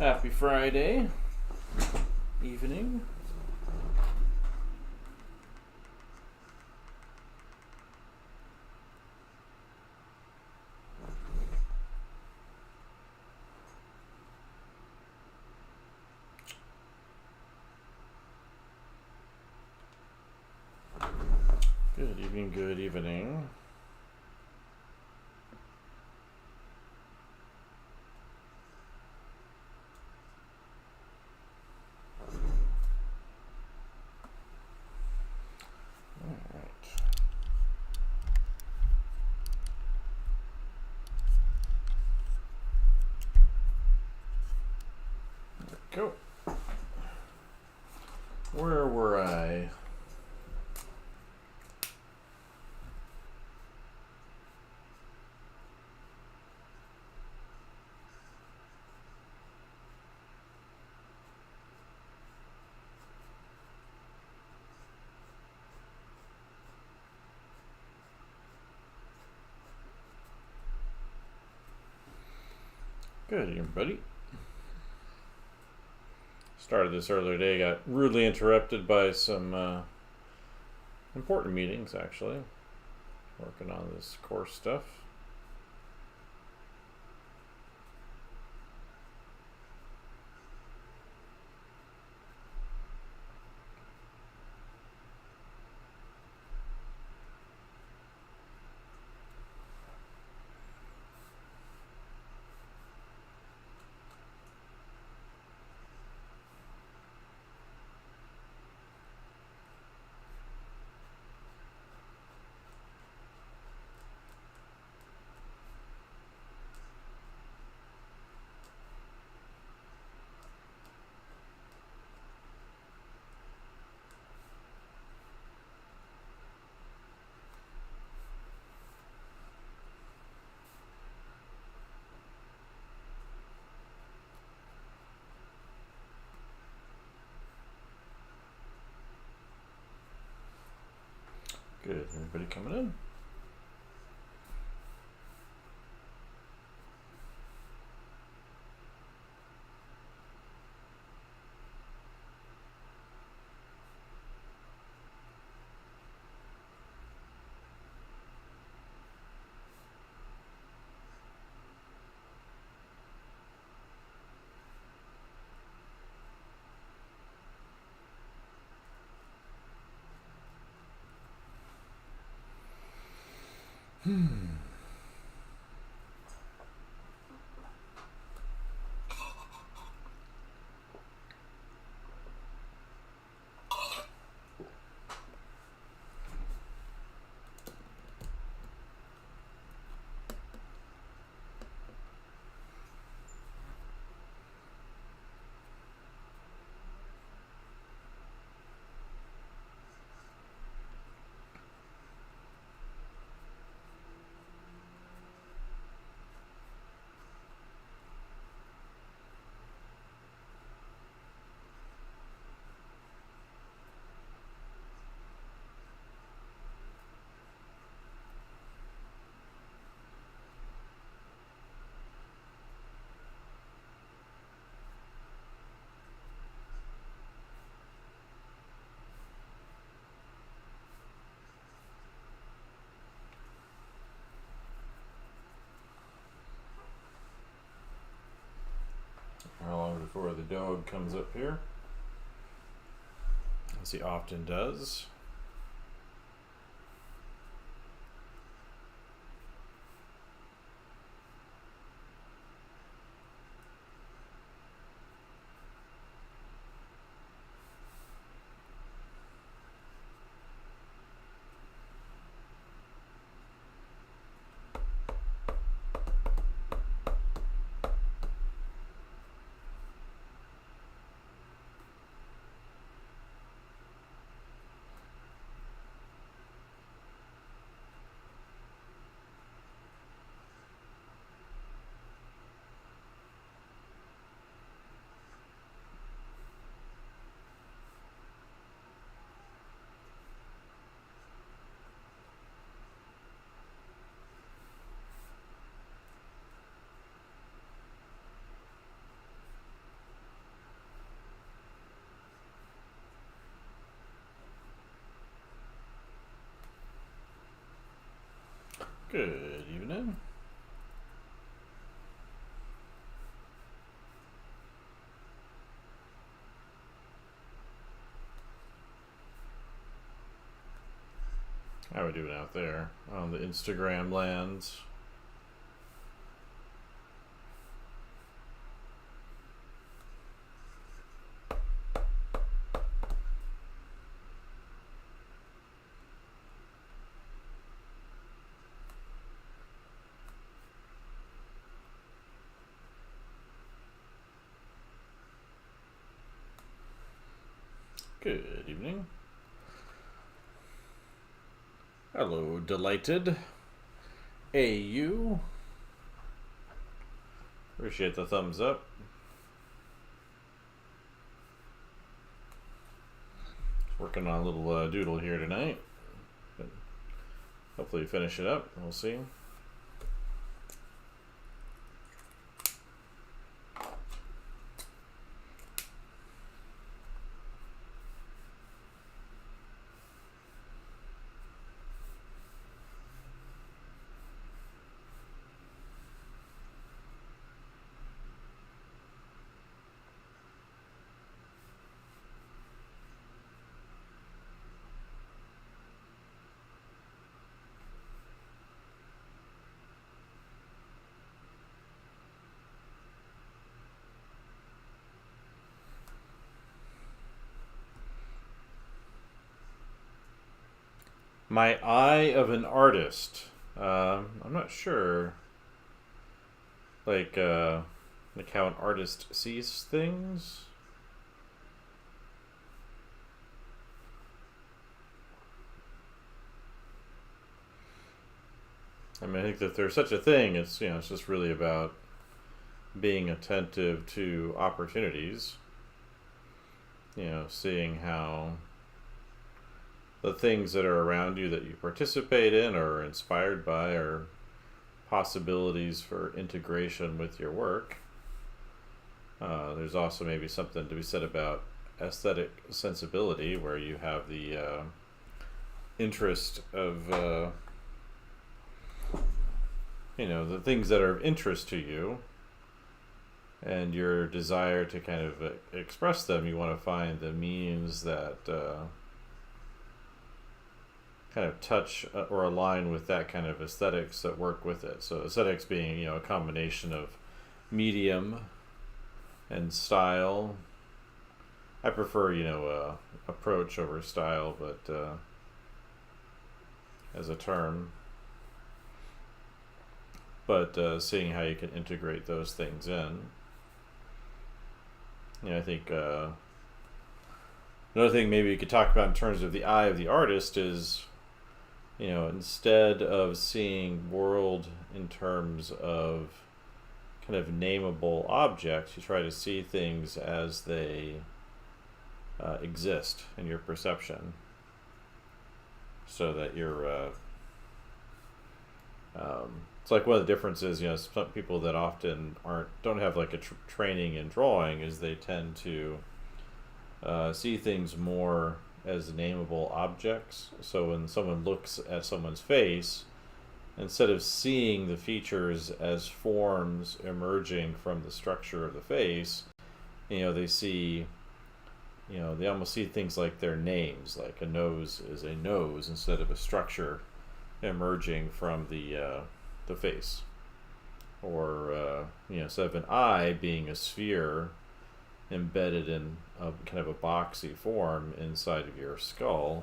Happy Friday evening. Good evening, good evening. Go. Where were I? Good evening, buddy. Started this earlier today, got rudely interrupted by some important meetings, actually. Working on this course stuff. Good, everybody coming in? How long before the dog comes up here? As he often does. Good evening. How are we doing out there on the Instagram lands? Good evening. Hello, delighted AU. Appreciate the thumbs up. Working on a little doodle here tonight. But hopefully finish it up. We'll see. My eye of an artist. I'm not sure. Like how an artist sees things. I mean, I think that there's such a thing. It's it's just really about being attentive to opportunities. Seeing how the things that are around you that you participate in or are inspired by are possibilities for integration with your work. There's also maybe something to be said about aesthetic sensibility, where you have the interest of the things that are of interest to you, and your desire to kind of express them. You want to find the means that kind of touch or align with that kind of aesthetics that work with it. So aesthetics being a combination of medium and style. I prefer approach over style, but as a term. But seeing how you can integrate those things in. I think another thing maybe you could talk about in terms of the eye of the artist is, instead of seeing world in terms of kind of nameable objects, you try to see things as they exist in your perception, so that you're it's like one of the differences, some people that often don't have like a training in drawing, is they tend to see things more as nameable objects. So when someone looks at someone's face, instead of seeing the features as forms emerging from the structure of the face, they see, they almost see things like their names, like a nose is a nose instead of a structure emerging from the face, or instead of an eye being a sphere embedded in a kind of a boxy form inside of your skull.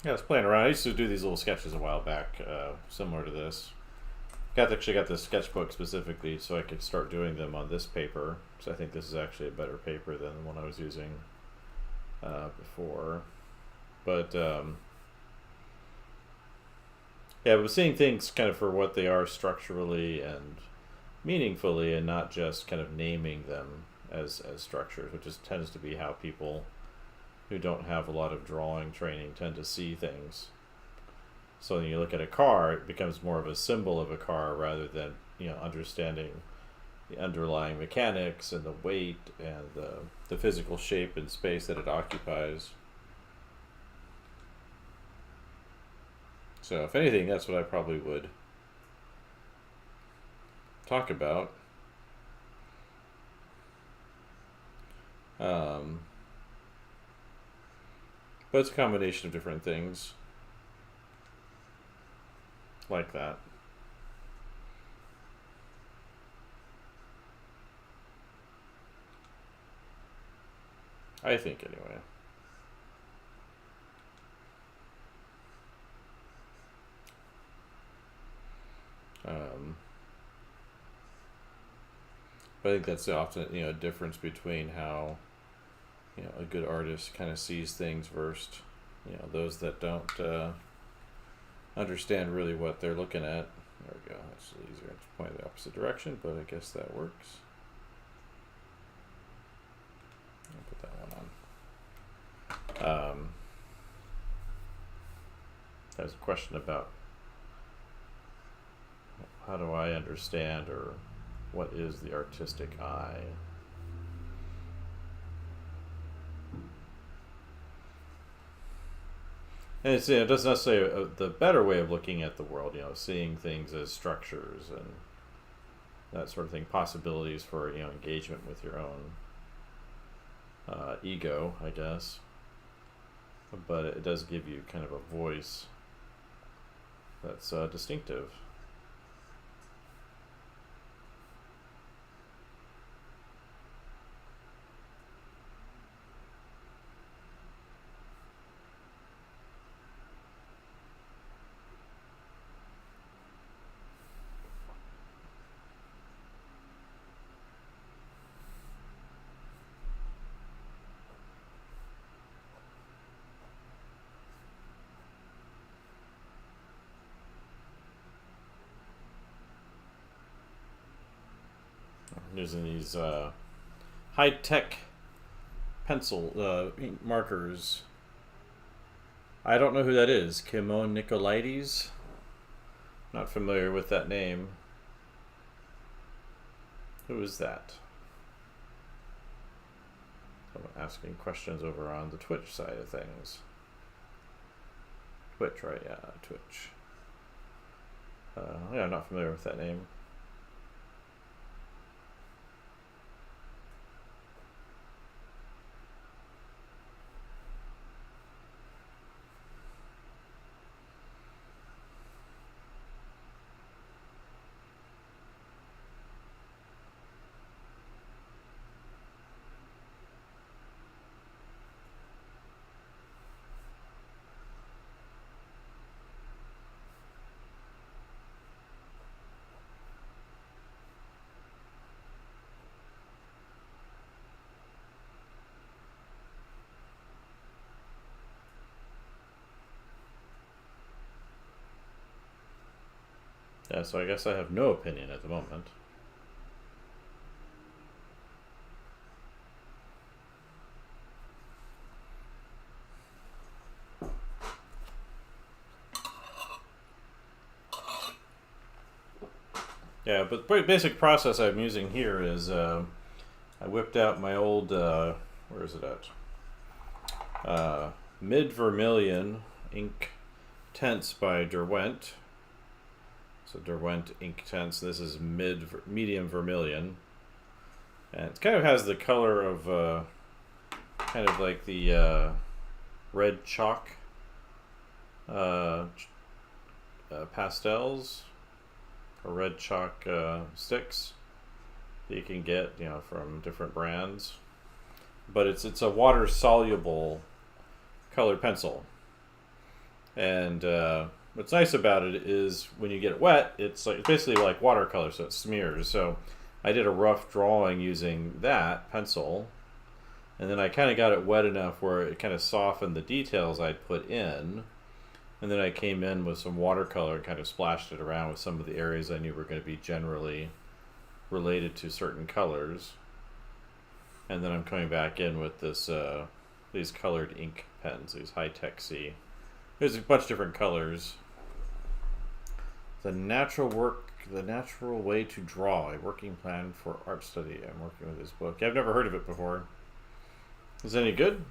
I was playing around. I used to do these little sketches a while back, similar to this. Actually got this sketchbook specifically so I could start doing them on this paper, so I think this is actually a better paper than the one I was using before. But but seeing things kind of for what they are structurally and meaningfully, and not just kind of naming them as structures, which tends to be how people who don't have a lot of drawing training tend to see things. So when you look at a car, it becomes more of a symbol of a car rather than understanding the underlying mechanics and the weight and the physical shape and space that it occupies. So if anything, that's what I probably would talk about. But it's a combination of different things like that. I think, anyway. But I think that's often, a difference between how, a good artist kind of sees things versus, those that don't understand really what they're looking at. There we go. That's easier to point in the opposite direction, but I guess that works. I'll put that one on. There's a question about how do I understand, or what is the artistic eye? And it's, it doesn't necessarily the better way of looking at the world, seeing things as structures and that sort of thing, possibilities for, engagement with your own ego, I guess. But it does give you kind of a voice that's distinctive. Using these high-tech pencil ink markers. I don't know who that is. Kimon Nicolaides? Not familiar with that name. Who is that? Someone asking questions over on the Twitch side of things. Twitch, right? Yeah, Twitch. Yeah, I'm not familiar with that name. Yeah, so I guess I have no opinion at the moment. Yeah, but the basic process I'm using here is I whipped out my old, where is it at? Mid Vermilion ink tints by Derwent. So Derwent ink tints. This is medium vermilion, and it kind of has the color of kind of like the red chalk pastels, or red chalk sticks that you can get, from different brands. But it's a water soluble colored pencil, and what's nice about it is when you get it wet, it's basically like watercolor, so it smears. So I did a rough drawing using that pencil, and then I kind of got it wet enough where it kind of softened the details I'd put in, and then I came in with some watercolor and kind of splashed it around with some of the areas I knew were going to be generally related to certain colors. And then I'm coming back in with this these colored ink pens, these high-tech C. There's a bunch of different colors. The natural way to draw, a working plan for art study. I'm working with this book. I've never heard of it before. Is it any good?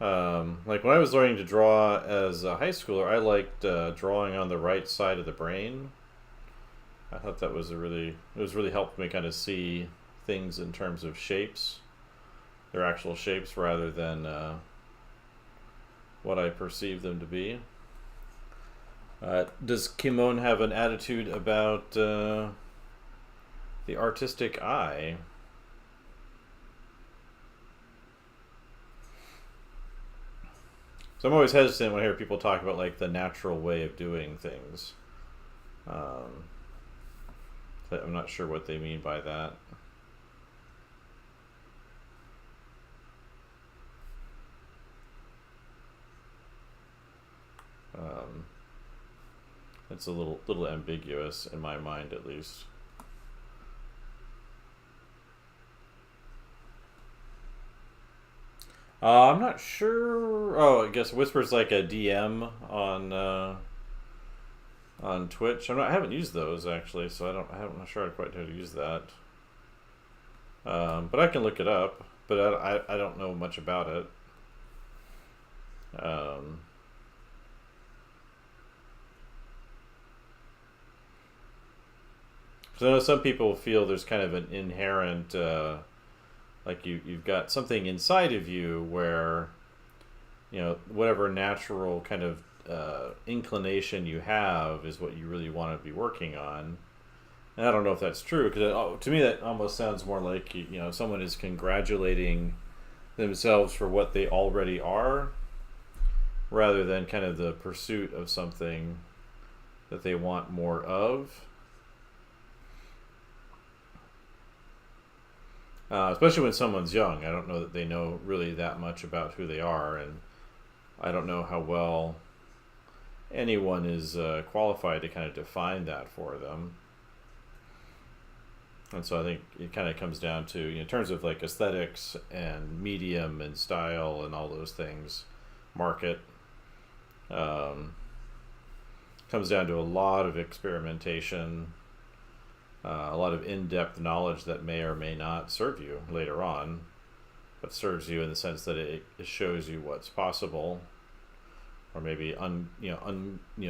Like when I was learning to draw as a high schooler, I liked drawing on the right side of the brain. I thought that was it was really helped me kind of see things in terms of shapes, their actual shapes, rather than what I perceive them to be. Does Kimon have an attitude about the artistic eye? So I'm always hesitant when I hear people talk about like the natural way of doing things. Um, but I'm not sure what they mean by that. Um, it's a little ambiguous in my mind, at least. I'm not sure. Oh, I guess Whisper's like a DM on Twitch. I haven't used those actually, so I'm not sure quite how to use that. But I can look it up. But I don't know much about it. Um, so I know some people feel there's kind of an inherent like you've got something inside of you where whatever natural kind of inclination you have is what you really want to be working on. And I don't know if that's true because to me that almost sounds more like someone is congratulating themselves for what they already are, rather than kind of the pursuit of something that they want more of. Especially when someone's young, I don't know that they know really that much about who they are, and I don't know how well anyone is qualified to kind of define that for them. And so I think it kind of comes down to, in terms of like aesthetics and medium and style and all those things, market, um, comes down to a lot of experimentation, a lot of in-depth knowledge that may or may not serve you later on, but serves you in the sense that it shows you what's possible, or maybe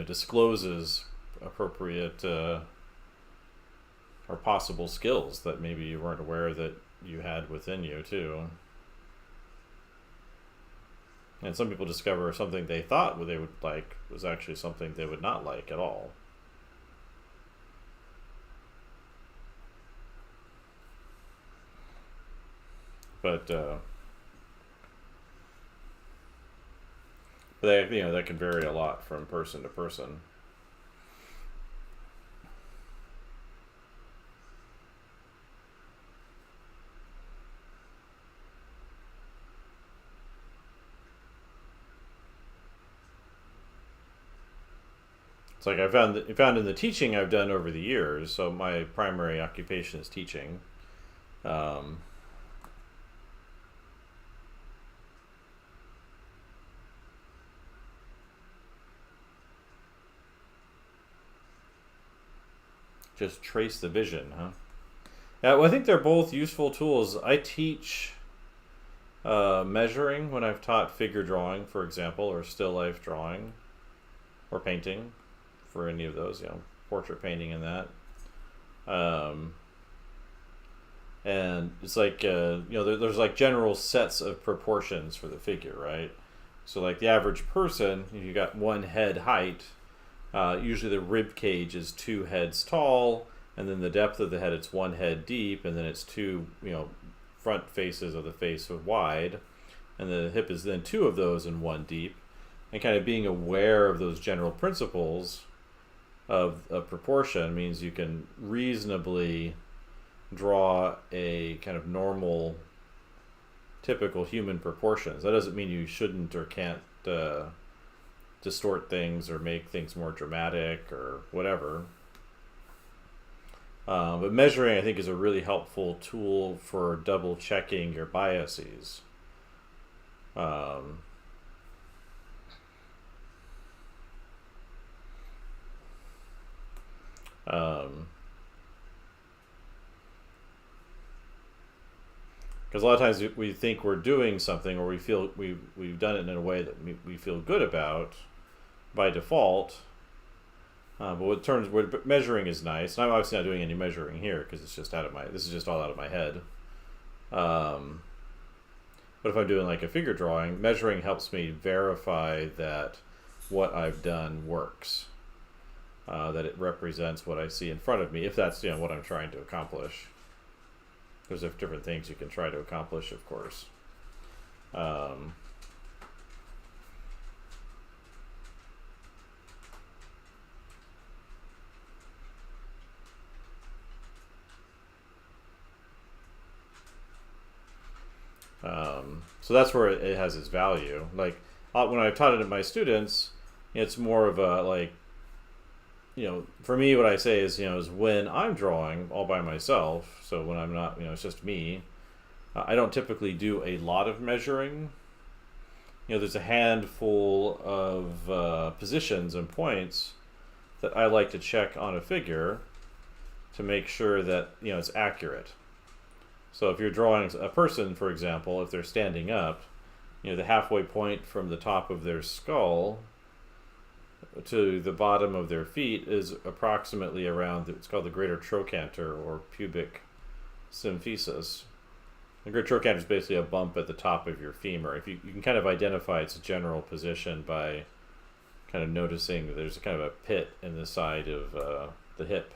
discloses appropriate or possible skills that maybe you weren't aware that you had within you too. And some people discover something they thought they would like was actually something they would not like at all. But that can vary a lot from person to person. It's like I found in the teaching I've done over the years. So my primary occupation is teaching. Um, just trace the vision, huh? Yeah, well, I think they're both useful tools. I teach measuring when I've taught figure drawing, for example, or still life drawing, or painting, for any of those, portrait painting and that. Um, and it's like there's like general sets of proportions for the figure, right? So like the average person, if you got one head height, usually the rib cage is 2 heads tall, and then the depth of the head, it's 1 head deep, and then it's 2 front faces of the face wide, and the hip is then 2 of those and 1 deep. And kind of being aware of those general principles of proportion means you can reasonably draw a kind of normal, typical human proportions. That doesn't mean you shouldn't or can't distort things or make things more dramatic or whatever. But measuring, I think, is a really helpful tool for double checking your biases. Um, Because a lot of times we think we're doing something, or we feel we've done it in a way that we feel good about by default. But what measuring is nice. And I'm obviously not doing any measuring here because it's just this is just all out of my head. But if I'm doing like a figure drawing, measuring helps me verify that what I've done works, that it represents what I see in front of me, if that's what I'm trying to accomplish. There's different things you can try to accomplish, of course. So that's where it has its value. Like when I've taught it to my students, it's more of a like, for me, what I say is when I'm drawing all by myself. So when I'm not, it's just me. I don't typically do a lot of measuring. There's a handful of positions and points that I like to check on a figure to make sure that it's accurate. So if you're drawing a person, for example, if they're standing up, the halfway point from the top of their skull to the bottom of their feet is approximately around, it's called the greater trochanter or pubic symphysis. The greater trochanter is basically a bump at the top of your femur. If you can kind of identify its general position by kind of noticing that there's kind of a pit in the side of the hip.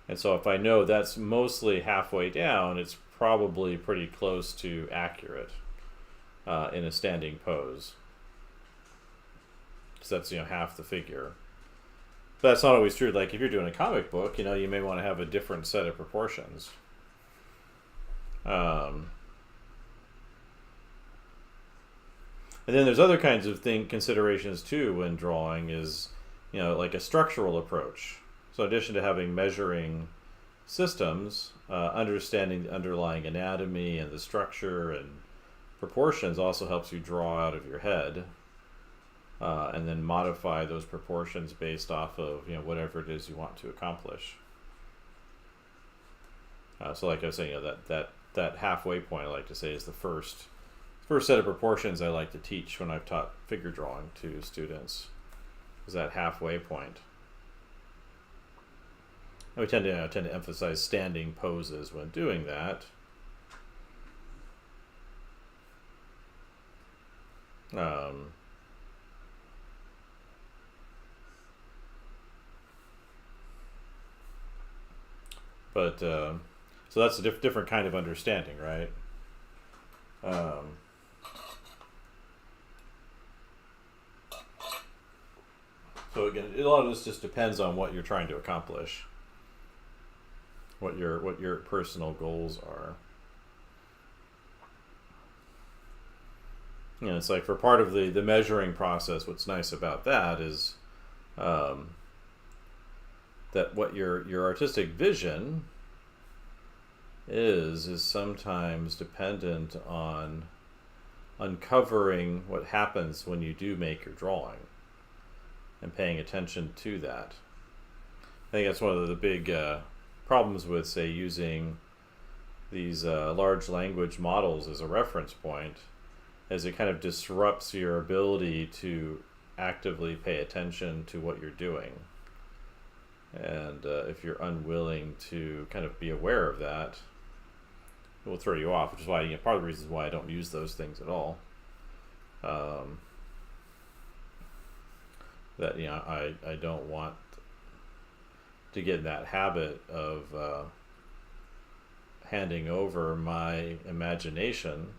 And so if I know that's mostly halfway down, it's probably pretty close to accurate in a standing pose. Because that's half the figure. But that's not always true. Like if you're doing a comic book, you may want to have a different set of proportions. And then there's other kinds of considerations too when drawing is, like a structural approach. So in addition to having measuring systems, understanding the underlying anatomy and the structure and proportions also helps you draw out of your head, and then modify those proportions based off of whatever it is you want to accomplish. So like I was saying, that halfway point I like to say is the first set of proportions I like to teach when I've taught figure drawing to students, is that halfway point. And we tend to emphasize standing poses when doing that. So that's a different kind of understanding, right? So again, a lot of this just depends on what you're trying to accomplish, what your personal goals are. It's like for part of the measuring process, what's nice about that is that what your artistic vision is sometimes dependent on uncovering what happens when you do make your drawing and paying attention to that. I think that's one of the big problems with, say, using these large language models as a reference point, as it kind of disrupts your ability to actively pay attention to what you're doing. And if you're unwilling to kind of be aware of that, it will throw you off, which is why part of the reasons why I don't use those things at all. That I don't want to get in that habit of handing over my imagination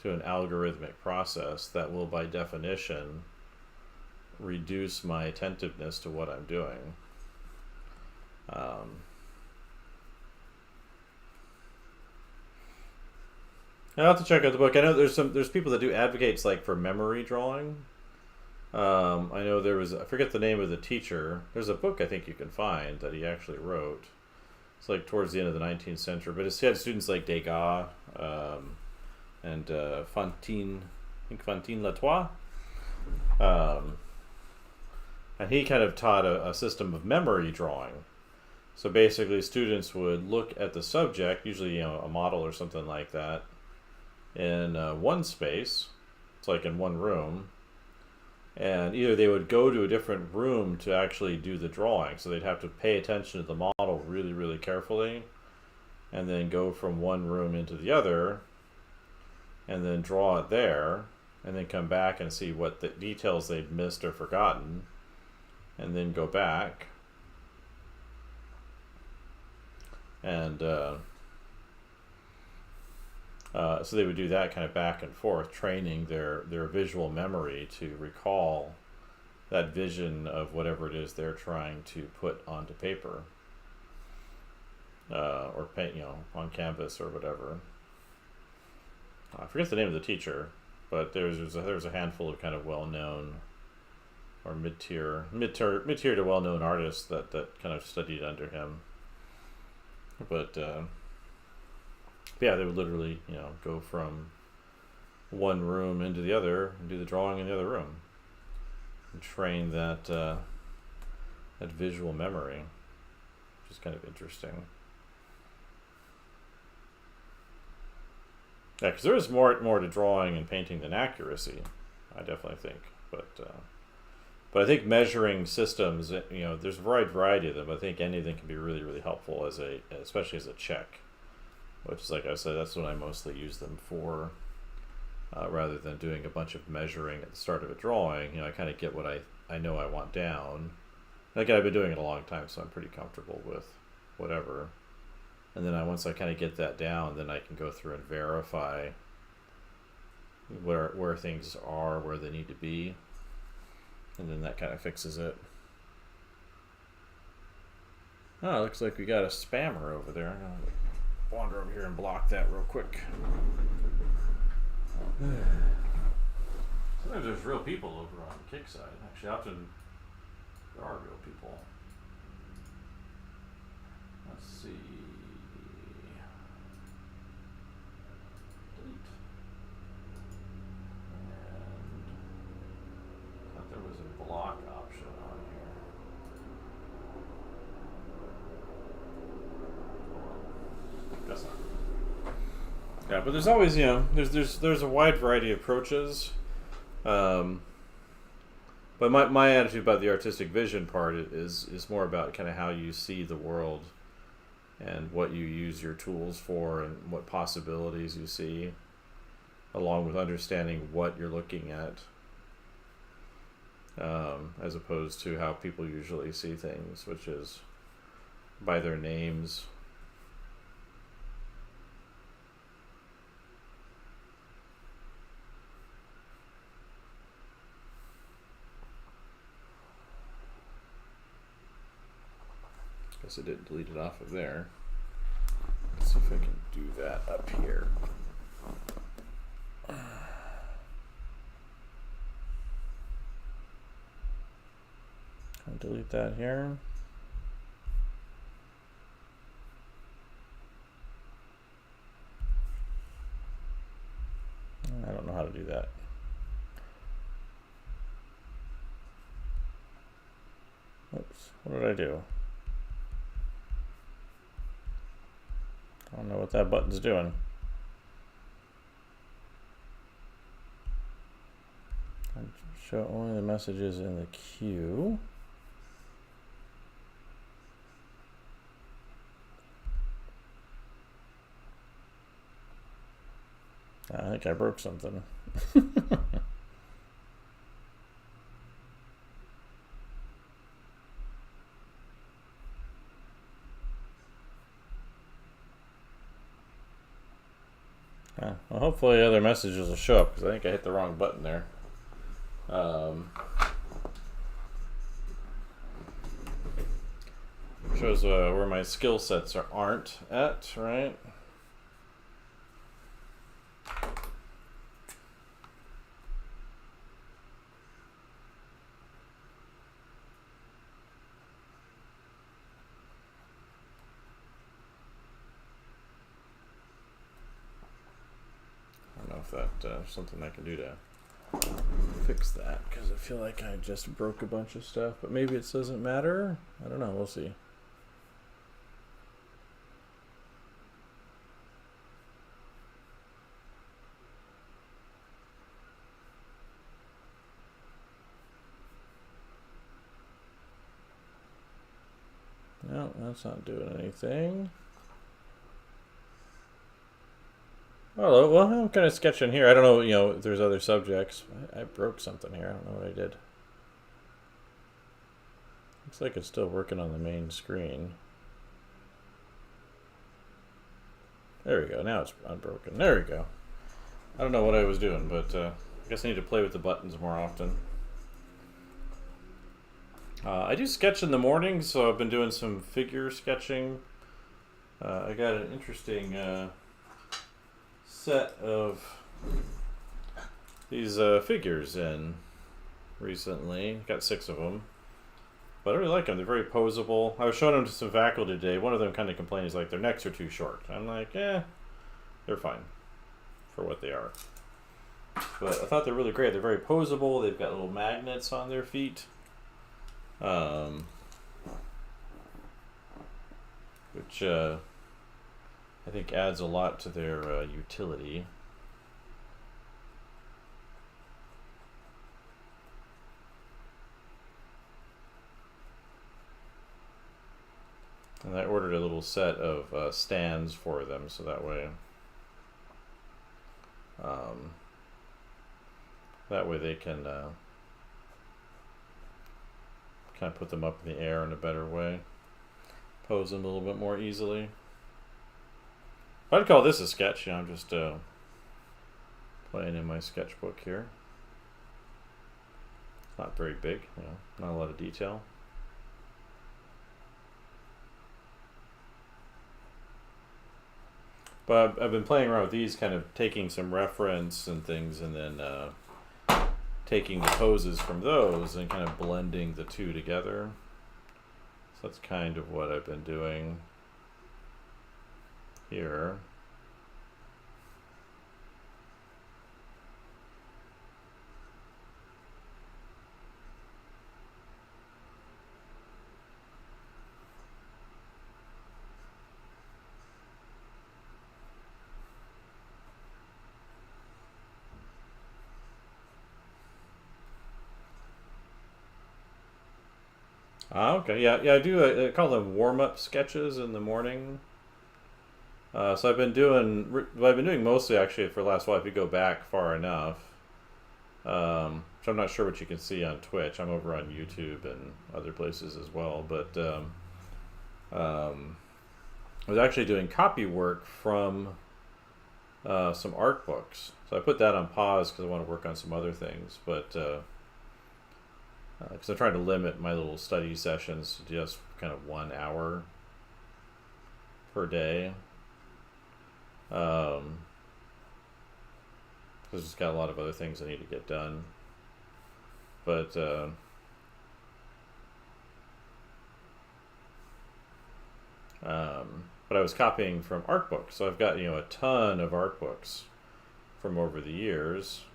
to an algorithmic process that will, by definition, reduce my attentiveness to what I'm doing. I'll have to check out the book. I know there's people that do advocates like for memory drawing. I know I forget the name of the teacher. There's a book I think you can find that he actually wrote. It's like towards the end of the 19th century, but he had students like Degas and Fantine Latois. And he kind of taught a system of memory drawing So basically, students would look at the subject, usually a model or something like that, in one space. It's like in one room, and either they would go to a different room to actually do the drawing, so they'd have to pay attention to the model really, really carefully, and then go from one room into the other, and then draw it there, and then come back and see what the details they'd missed or forgotten, and then go back. And so they would do that kind of back and forth, training their visual memory to recall that vision of whatever it is they're trying to put onto paper, or paint, on canvas or whatever. I forget the name of the teacher, but there's a handful of kind of well-known or mid-tier to well-known artists that kind of studied under him. But yeah, they would literally, go from one room into the other and do the drawing in the other room, and train that visual memory, which is kind of interesting. Yeah, because there is more to drawing and painting than accuracy, I definitely think. But I think measuring systems, there's a wide variety of them. I think anything can be really, really helpful especially as a check, which is, like I said, that's what I mostly use them for, rather than doing a bunch of measuring at the start of a drawing. I kind of get what I know I want down. Again, I've been doing it a long time, so I'm pretty comfortable with whatever. And then once I kind of get that down, then I can go through and verify where things are, where they need to be. And then that kind of fixes it. Oh, it looks like we got a spammer over there. I'm going to wander over here and block that real quick. Sometimes there's real people over on the kick side. Actually, often there are real people. Let's see. Delete. And I thought there was a block option on here. That's not. Yeah, but there's always, there's a wide variety of approaches. But my attitude about the artistic vision part is more about kind of how you see the world and what you use your tools for and what possibilities you see, along with understanding what you're looking at, as opposed to how people usually see things, which is by their names. Guess I didn't delete it off of there. Let's see if I can do that up here. I'll delete that here. I don't know how to do that. Oops, what did I do? I don't know what that button's doing. Show only the messages in the queue. I think I broke something. Well, hopefully other messages will show up, because I think I hit the wrong button there. Shows where my skill sets aren't at, right? If something I can do to fix that, because I feel like I just broke a bunch of stuff, but maybe it doesn't matter. I don't know, we'll see. that's not doing anything. Oh, well, I'm kind of sketching here. I don't know, if there's other subjects. I broke something here. I don't know what I did. Looks like it's still working on the main screen. There we go. Now it's unbroken. There we go. I don't know what I was doing, but I guess I need to play with the buttons more often. I do sketch in the morning, so I've been doing some figure sketching. I got an interesting set of these figures in recently. Got 6 of them. But I really like them. They're very posable. I was showing them to some faculty today. One of them kind of complained, he's like, their necks are too short. I'm like, they're fine for what they are. But I thought they're really great. They're very posable. They've got little magnets on their feet. Which I think adds a lot to their utility. And I ordered a little set of stands for them, so that way they can kind of put them up in the air in a better way, pose them a little bit more easily. I'd call this a sketch. I'm just playing in my sketchbook here. It's not very big, not a lot of detail. But I've been playing around with these, kind of taking some reference and things, and then taking the poses from those and kind of blending the two together. So that's kind of what I've been doing here. Okay, yeah, I do. I call them warm-up sketches in the morning. So I've been doing mostly actually for the last while. If you go back far enough, which I'm not sure what you can see on Twitch. I'm over on YouTube and other places as well. But I was actually doing copy work from some art books. So I put that on pause because I want to work on some other things. But because I'm trying to limit my little study sessions to just kind of 1 hour per day. Because I've just got a lot of other things I need to get done. But I was copying from art books, so I've got a ton of art books from over the years,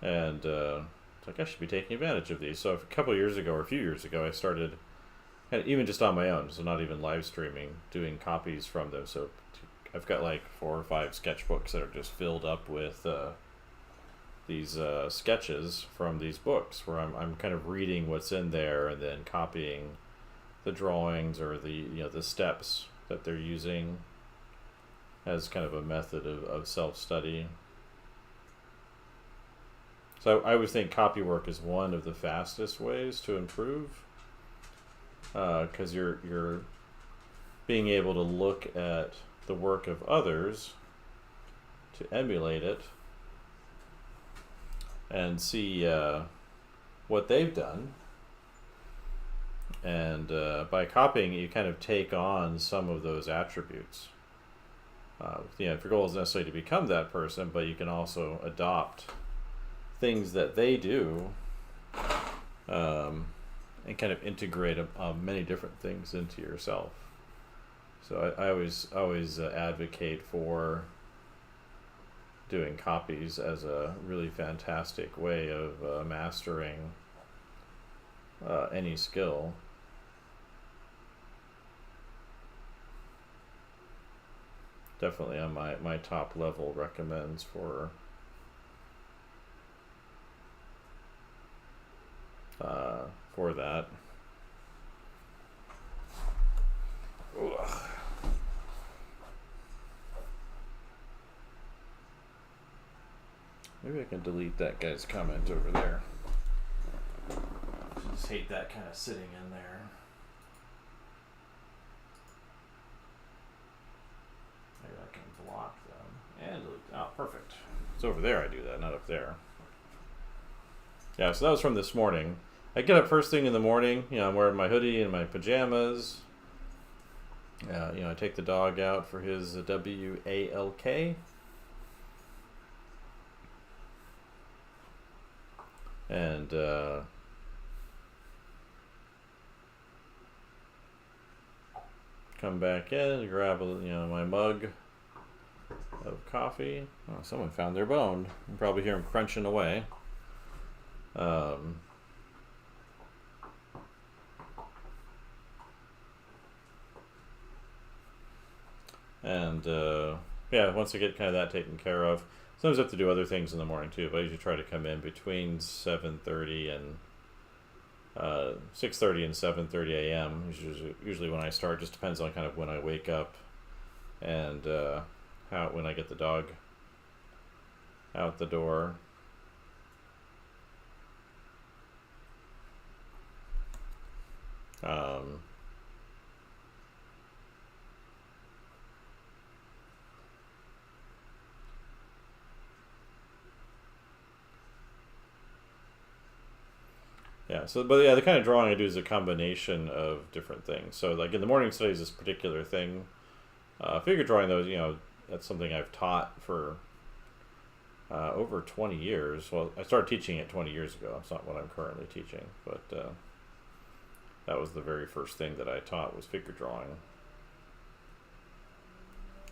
and it's like I should be taking advantage of these. So a couple of years ago, or a few years ago, I started, even just on my own, so not even live streaming, doing copies from them. So I've got like 4 or 5 sketchbooks that are just filled up with these sketches from these books, where I'm kind of reading what's in there and then copying the drawings or the steps that they're using as kind of a method of self-study. So I would think copy work is one of the fastest ways to improve, because you're being able to look at the work of others to emulate it and see what they've done. And by copying, you kind of take on some of those attributes. If your goal isn't necessarily to become that person, but you can also adopt things that they do, and kind of integrate many different things into yourself. So I always advocate for doing copies as a really fantastic way of mastering any skill. Definitely on my top level recommends for that. Maybe I can delete that guy's comment over there. I just hate that kind of sitting in there. Maybe I can block them and delete. Oh, perfect. It's over there I do that, not up there. Yeah, so that was from this morning. I get up first thing in the morning. You know, I'm wearing my hoodie and my pajamas. You know, I take the dog out for his WALK. And come back in, grab my mug of coffee. Oh, someone found their bone. You can probably hear him crunching away. Yeah, once I get kind of that taken care of, sometimes I have to do other things in the morning too, but I usually try to come in between 7:30 and 6:30 and 7:30 a.m. Usually when I start. Just depends on kind of when I wake up and when I get the dog out the door. Yeah, the kind of drawing I do is a combination of different things. So like in the morning studies, this particular thing. Figure drawing, though, that's something I've taught for over 20 years. Well, I started teaching it 20 years ago. It's not what I'm currently teaching, but that was the very first thing that I taught was figure drawing.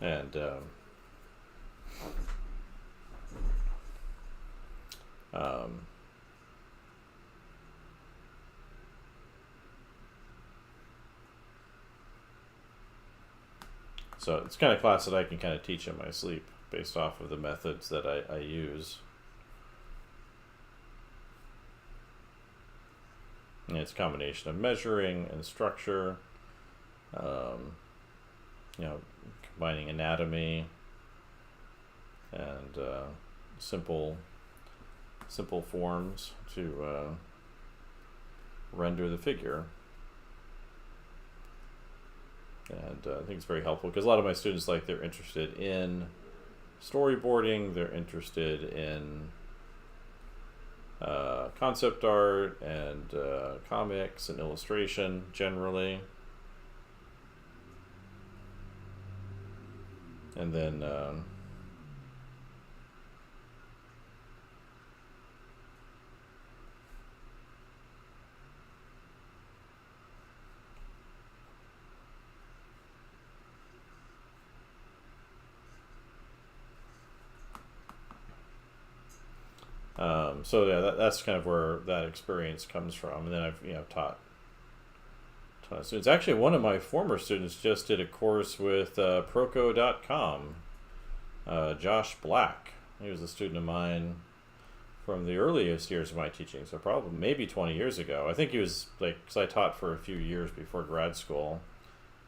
And so it's kind of class that I can kind of teach in my sleep based off of the methods that I use. And it's a combination of measuring and structure, combining anatomy and simple forms to render the figure. And I think it's very helpful because a lot of my students, they're interested in storyboarding, they're interested in concept art and comics and illustration generally. And then so yeah, that's kind of where that experience comes from. And then I've taught a ton of students. Actually, one of my former students just did a course with Proco.com. Josh Black. He was a student of mine from the earliest years of my teaching, so probably maybe 20 years ago. I think he was because I taught for a few years before grad school,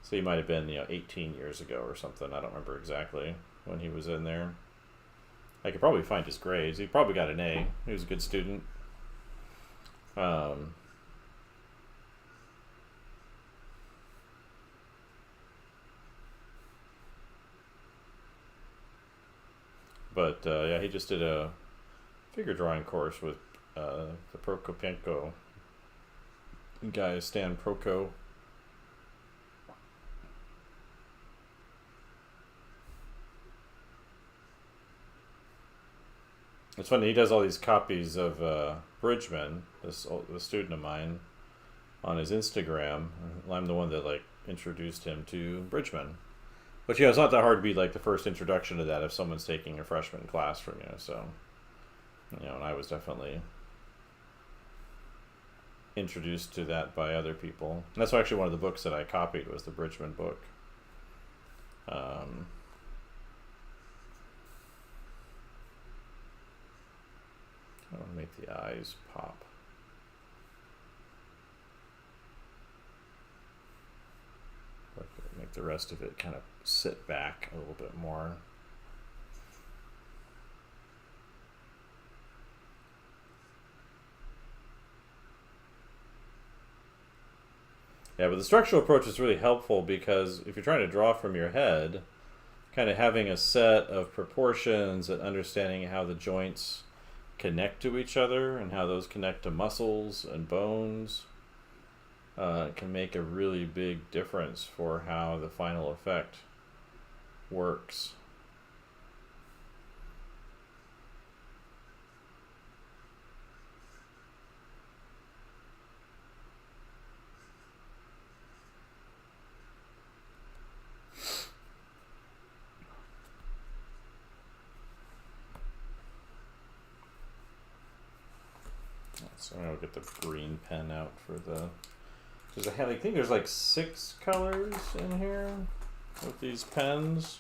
so he might have been 18 years ago or something. I don't remember exactly when he was in there. I could probably find his grades. He probably got an A. He was a good student. Yeah, he just did a figure drawing course with the Prokopenko guy, Stan Proko. It's funny, he does all these copies of Bridgman, this student of mine, on his Instagram. I'm the one that introduced him to Bridgman. But it's not that hard to be the first introduction to that if someone's taking a freshman class from you. So, and I was definitely introduced to that by other people. And that's actually one of the books that I copied was the Bridgman book. I want to make the eyes pop. Make the rest of it kind of sit back a little bit more. Yeah, but the structural approach is really helpful because if you're trying to draw from your head, kind of having a set of proportions and understanding how the joints connect to each other and how those connect to muscles and bones can make a really big difference for how the final effect works. So I'm gonna get the green pen out for the. I think there's like 6 colors in here with these pens.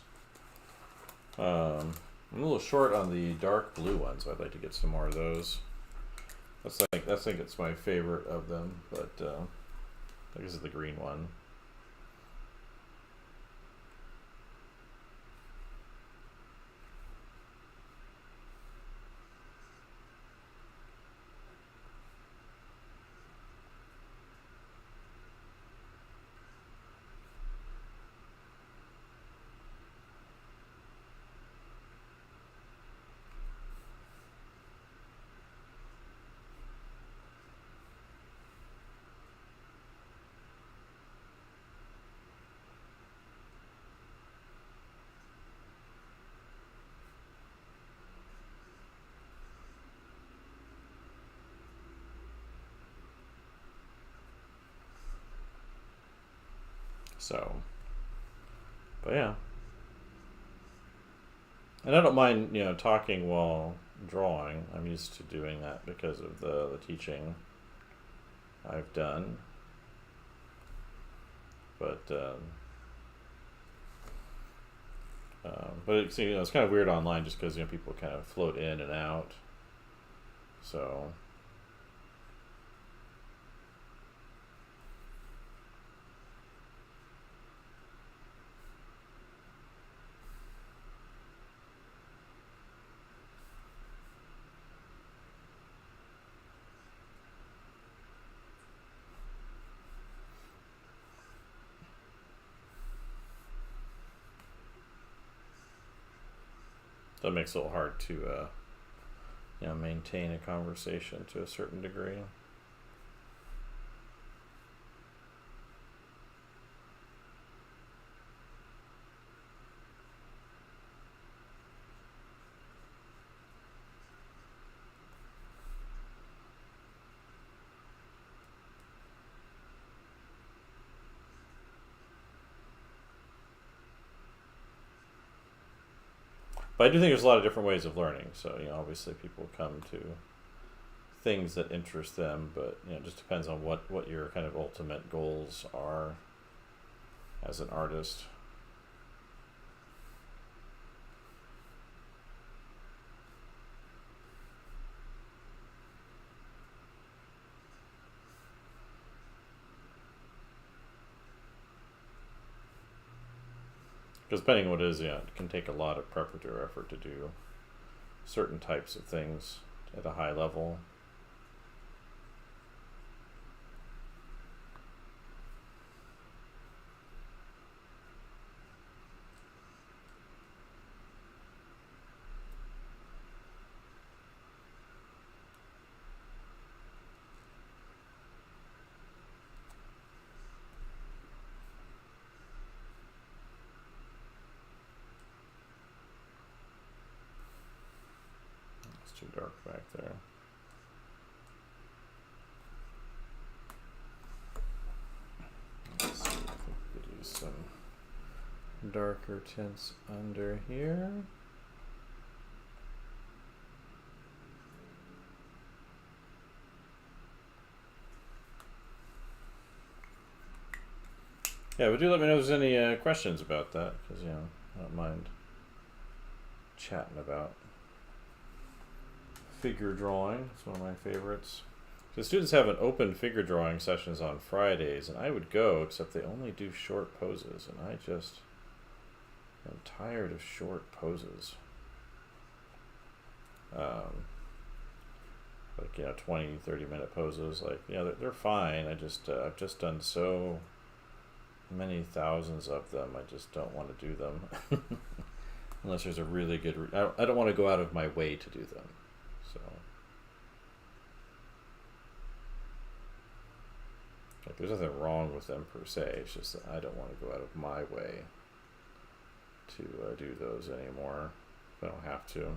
I'm a little short on the dark blue ones, so I'd like to get some more of those. I think it's my favorite of them, but I guess it's the green one. So, but yeah. And I don't mind, talking while drawing. I'm used to doing that because of the teaching I've done. But it's kind of weird online just because people kind of float in and out. So. That makes it a little hard to maintain a conversation to a certain degree. But I do think there's a lot of different ways of learning. So, obviously people come to things that interest them, but, it just depends on what your kind of ultimate goals are as an artist. Because depending on what it is, it can take a lot of preparatory effort to do certain types of things at a high level. It's too dark back there. Let's see if we could use some darker tints under here. Yeah, but do let me know if there's any questions about that, because, I don't mind chatting about figure drawing. It's one of my favorites. The students have an open figure drawing sessions on Fridays, and I would go, except they only do short poses, and I just am tired of short poses. like 20, 30 minute poses. Like they're fine. I've just done so many thousands of them. I just don't want to do them unless there's a really good. I don't want to go out of my way to do them. So like, there's nothing wrong with them per se. It's just that I don't want to go out of my way to do those anymore. If I don't have to.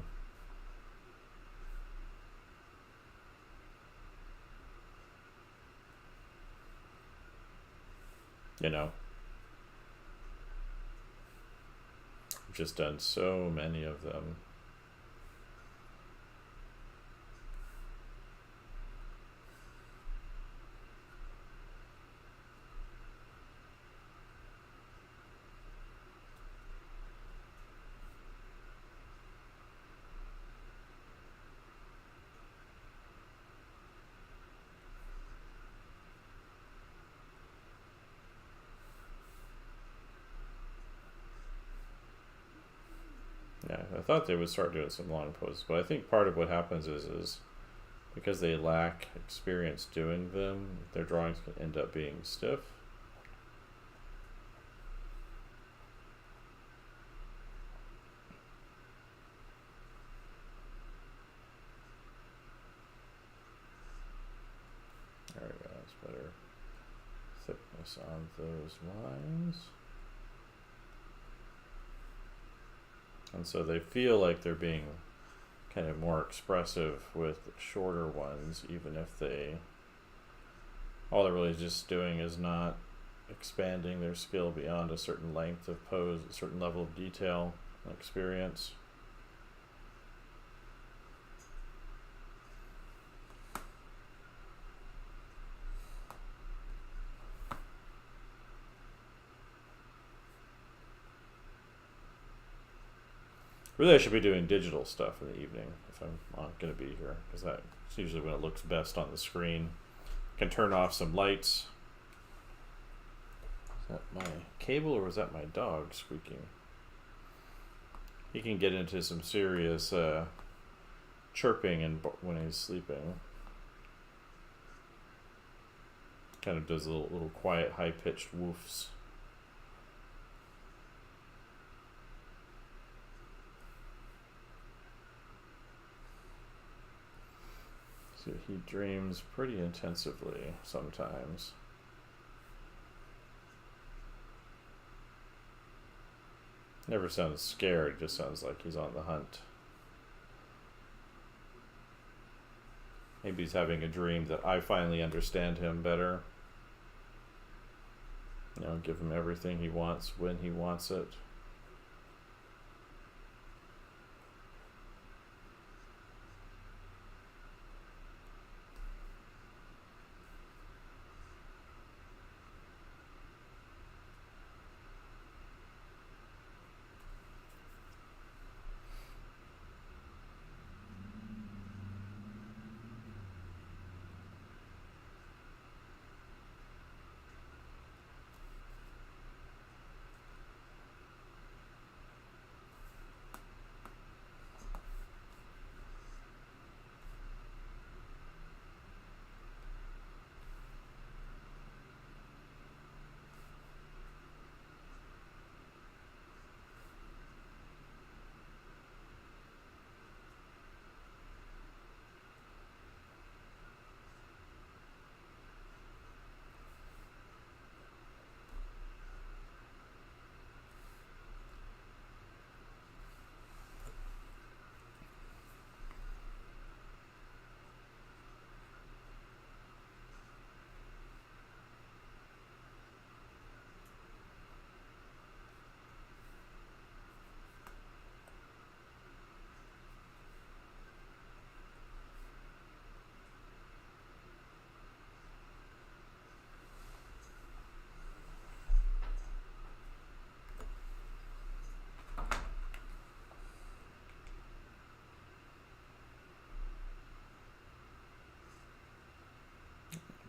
I've just done so many of them. Yeah, I thought they would start doing some long poses, but I think part of what happens is because they lack experience doing them, their drawings can end up being stiff. There we go, that's better thickness on those lines. And so they feel like they're being kind of more expressive with shorter ones, even if all they're really just doing is not expanding their skill beyond a certain length of pose, a certain level of detail and experience. Really, I should be doing digital stuff in the evening if I'm not going to be here, because that's usually when it looks best on the screen. Can turn off some lights. Is that my cable or was that my dog squeaking? He can get into some serious chirping when he's sleeping. Kind of does little quiet, high-pitched woofs. So he dreams pretty intensively sometimes. Never sounds scared, just sounds like he's on the hunt. Maybe he's having a dream that I finally understand him better. Give him everything he wants when he wants it.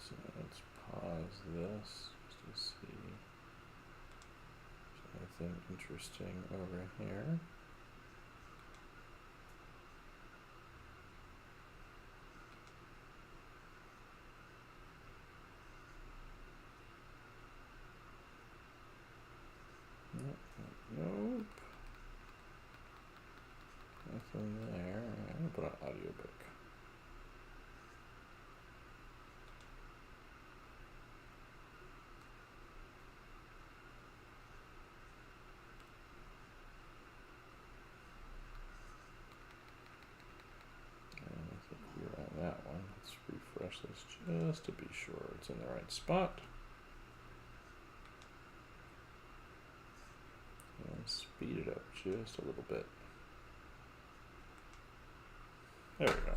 So let's pause this just to see anything interesting over here. audiobook. And I think we're on that one. Let's refresh this just to be sure it's in the right spot. And speed it up just a little bit. There we go.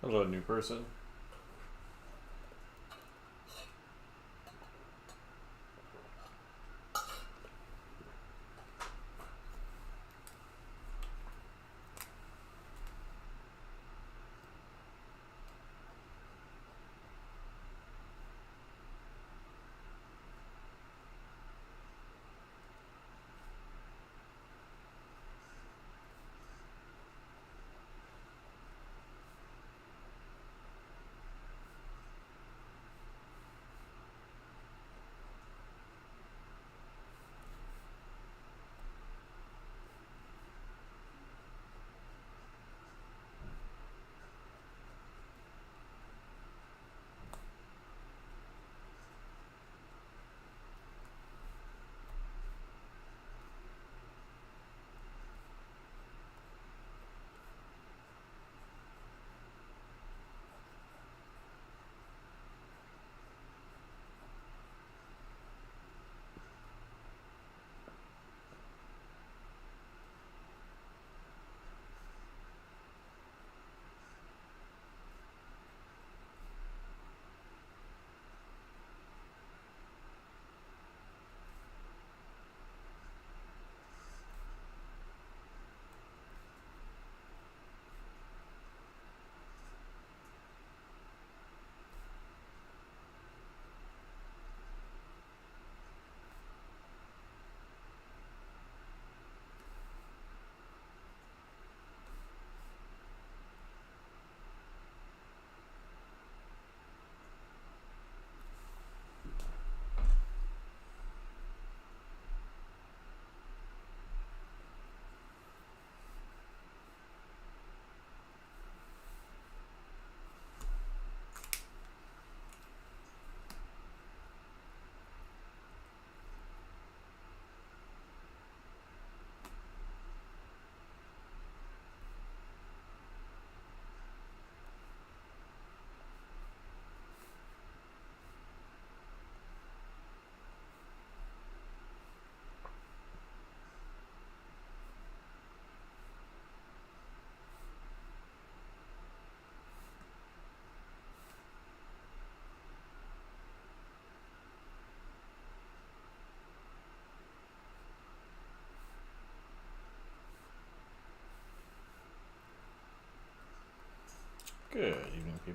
Hello, new person.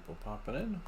people popping in.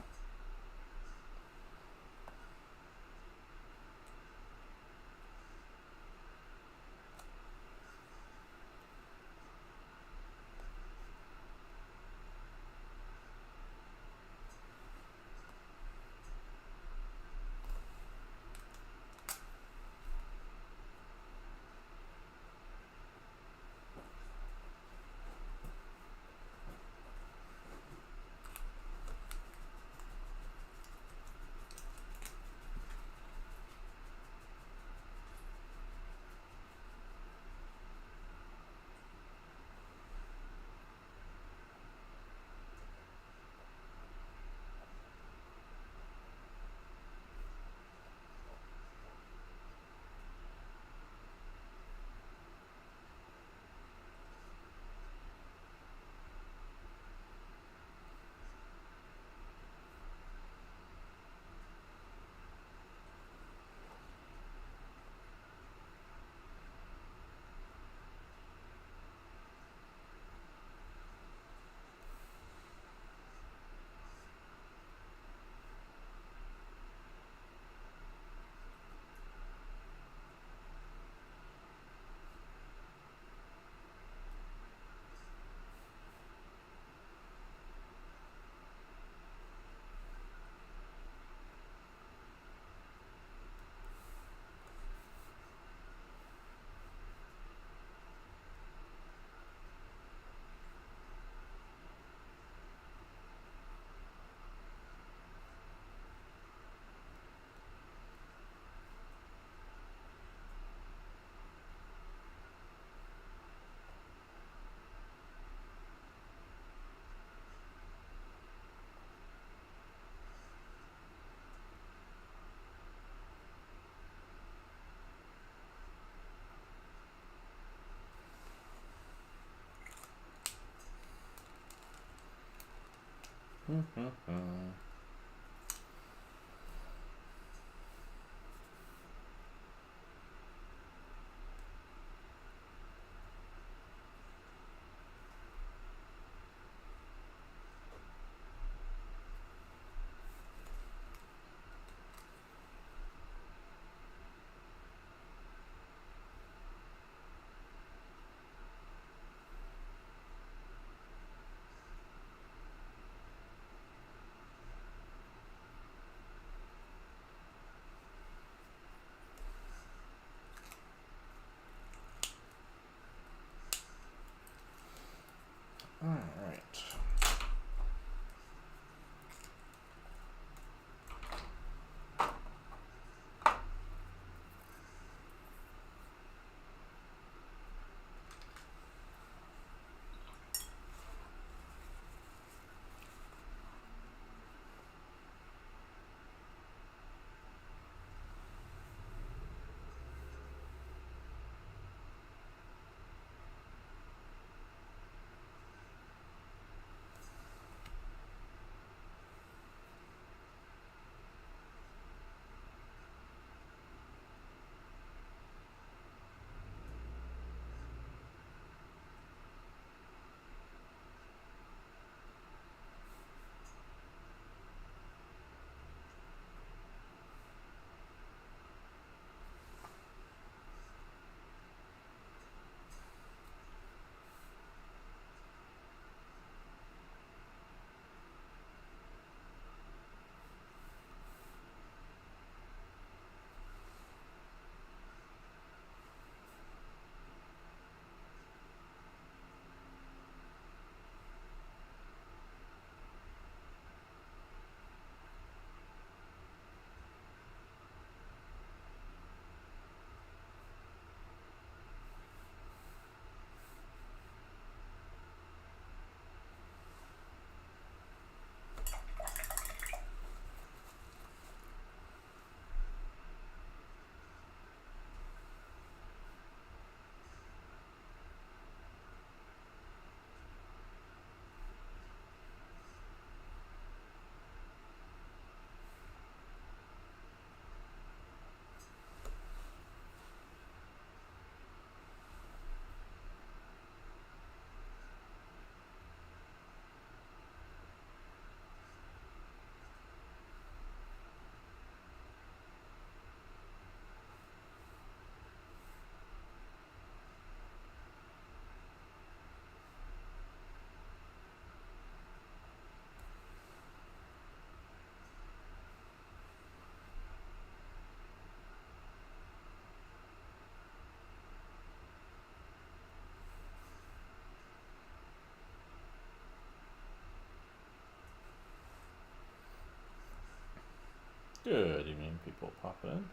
Good evening, people popping in.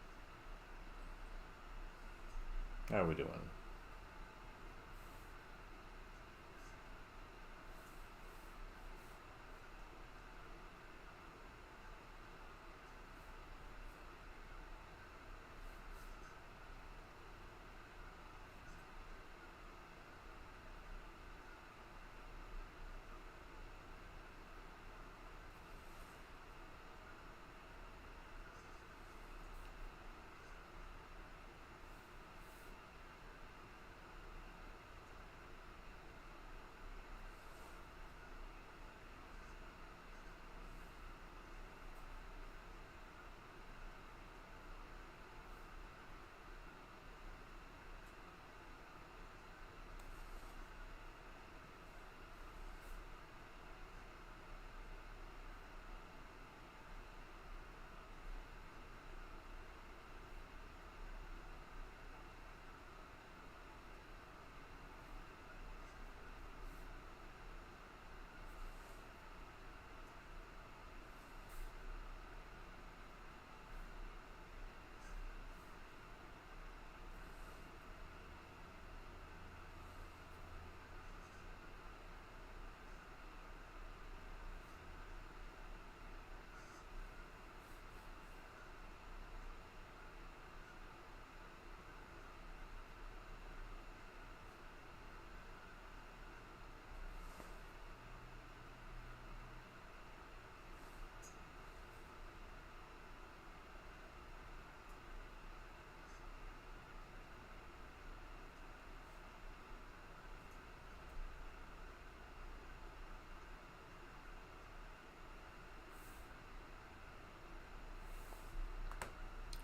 How are we doing?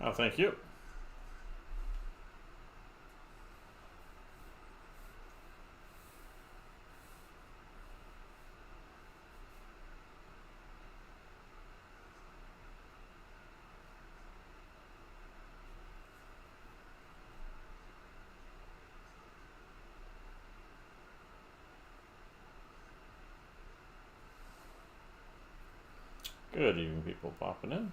Oh, thank you. Good evening, people popping in.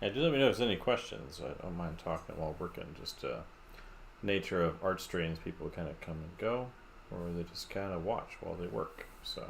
Yeah, do let me know if there's any questions. I don't mind talking while working. Just nature of art streams, people kind of come and go, or they just kind of watch while they work. So.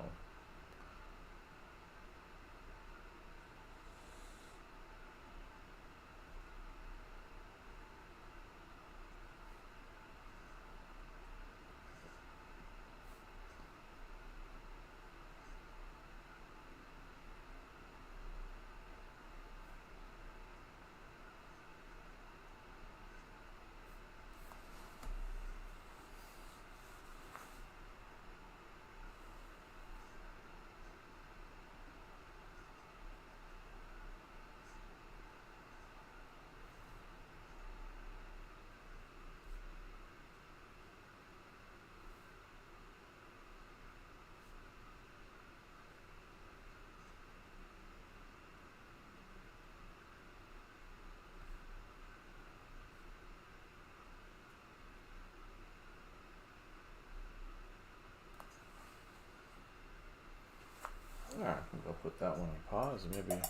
back. I'll put that one on pause and maybe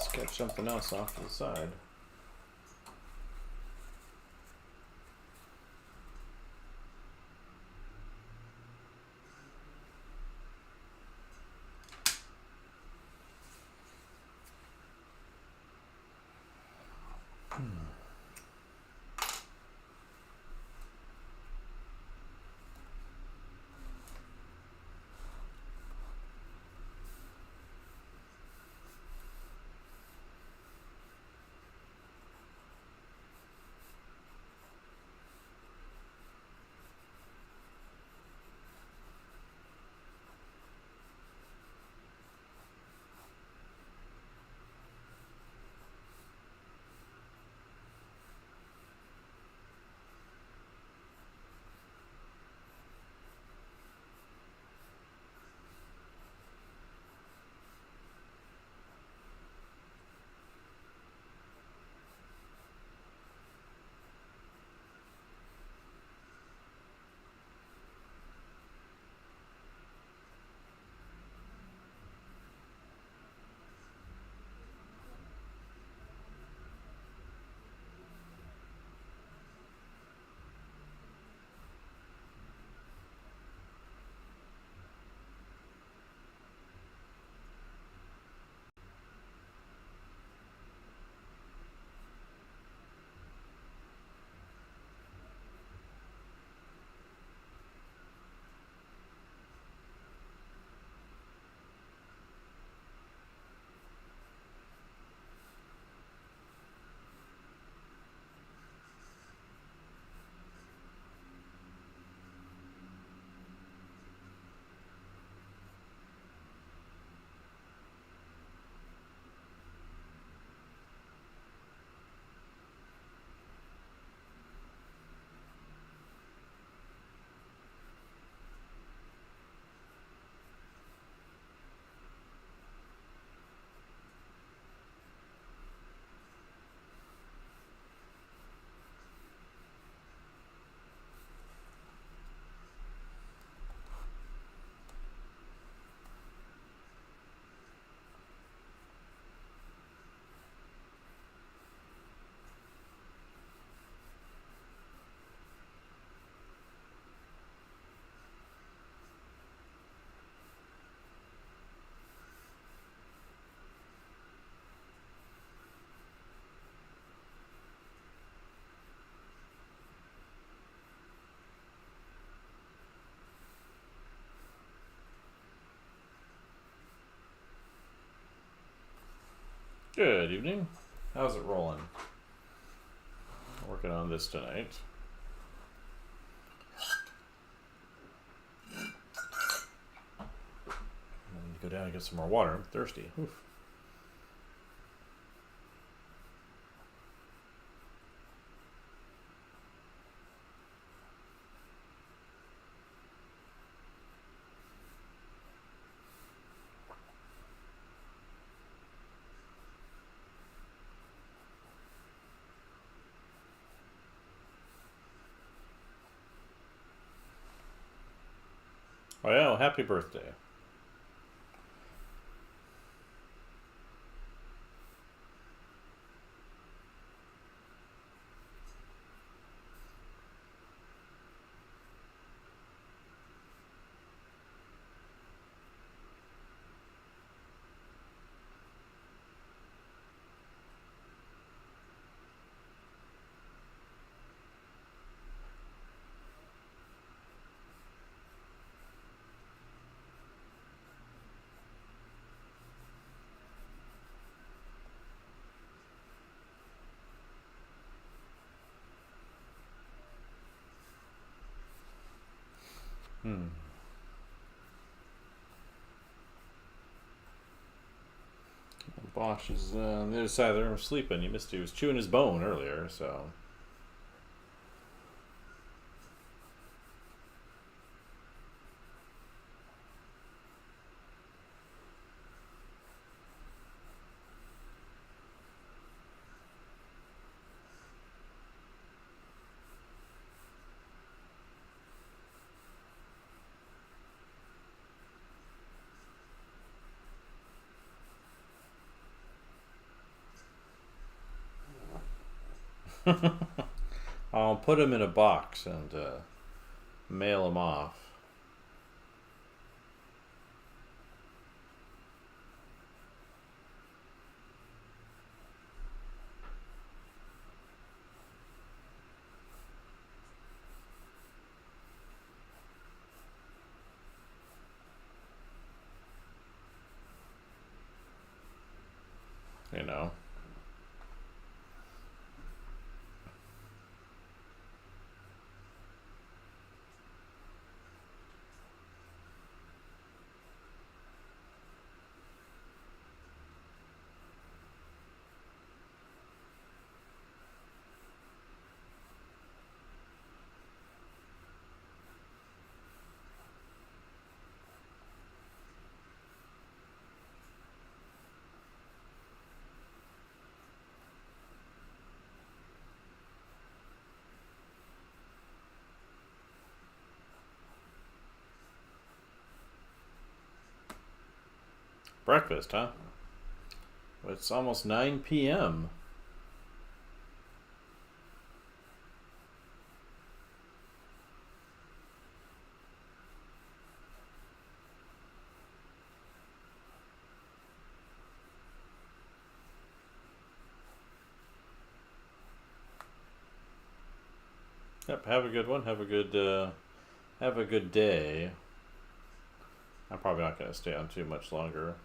sketch something else off to the side. Good evening. How's it rolling? Working on this tonight. I need to go down and get some more water. I'm thirsty. Oof. Oh yeah, well, happy birthday. Bosch is on the other side of the room sleeping. He missed. He was chewing his bone earlier, so. I'll put them in a box and mail them off. You know. Breakfast, huh? It's almost 9 p.m. Yep. Have a good one. Have a good day. I'm probably not going to stay on too much longer.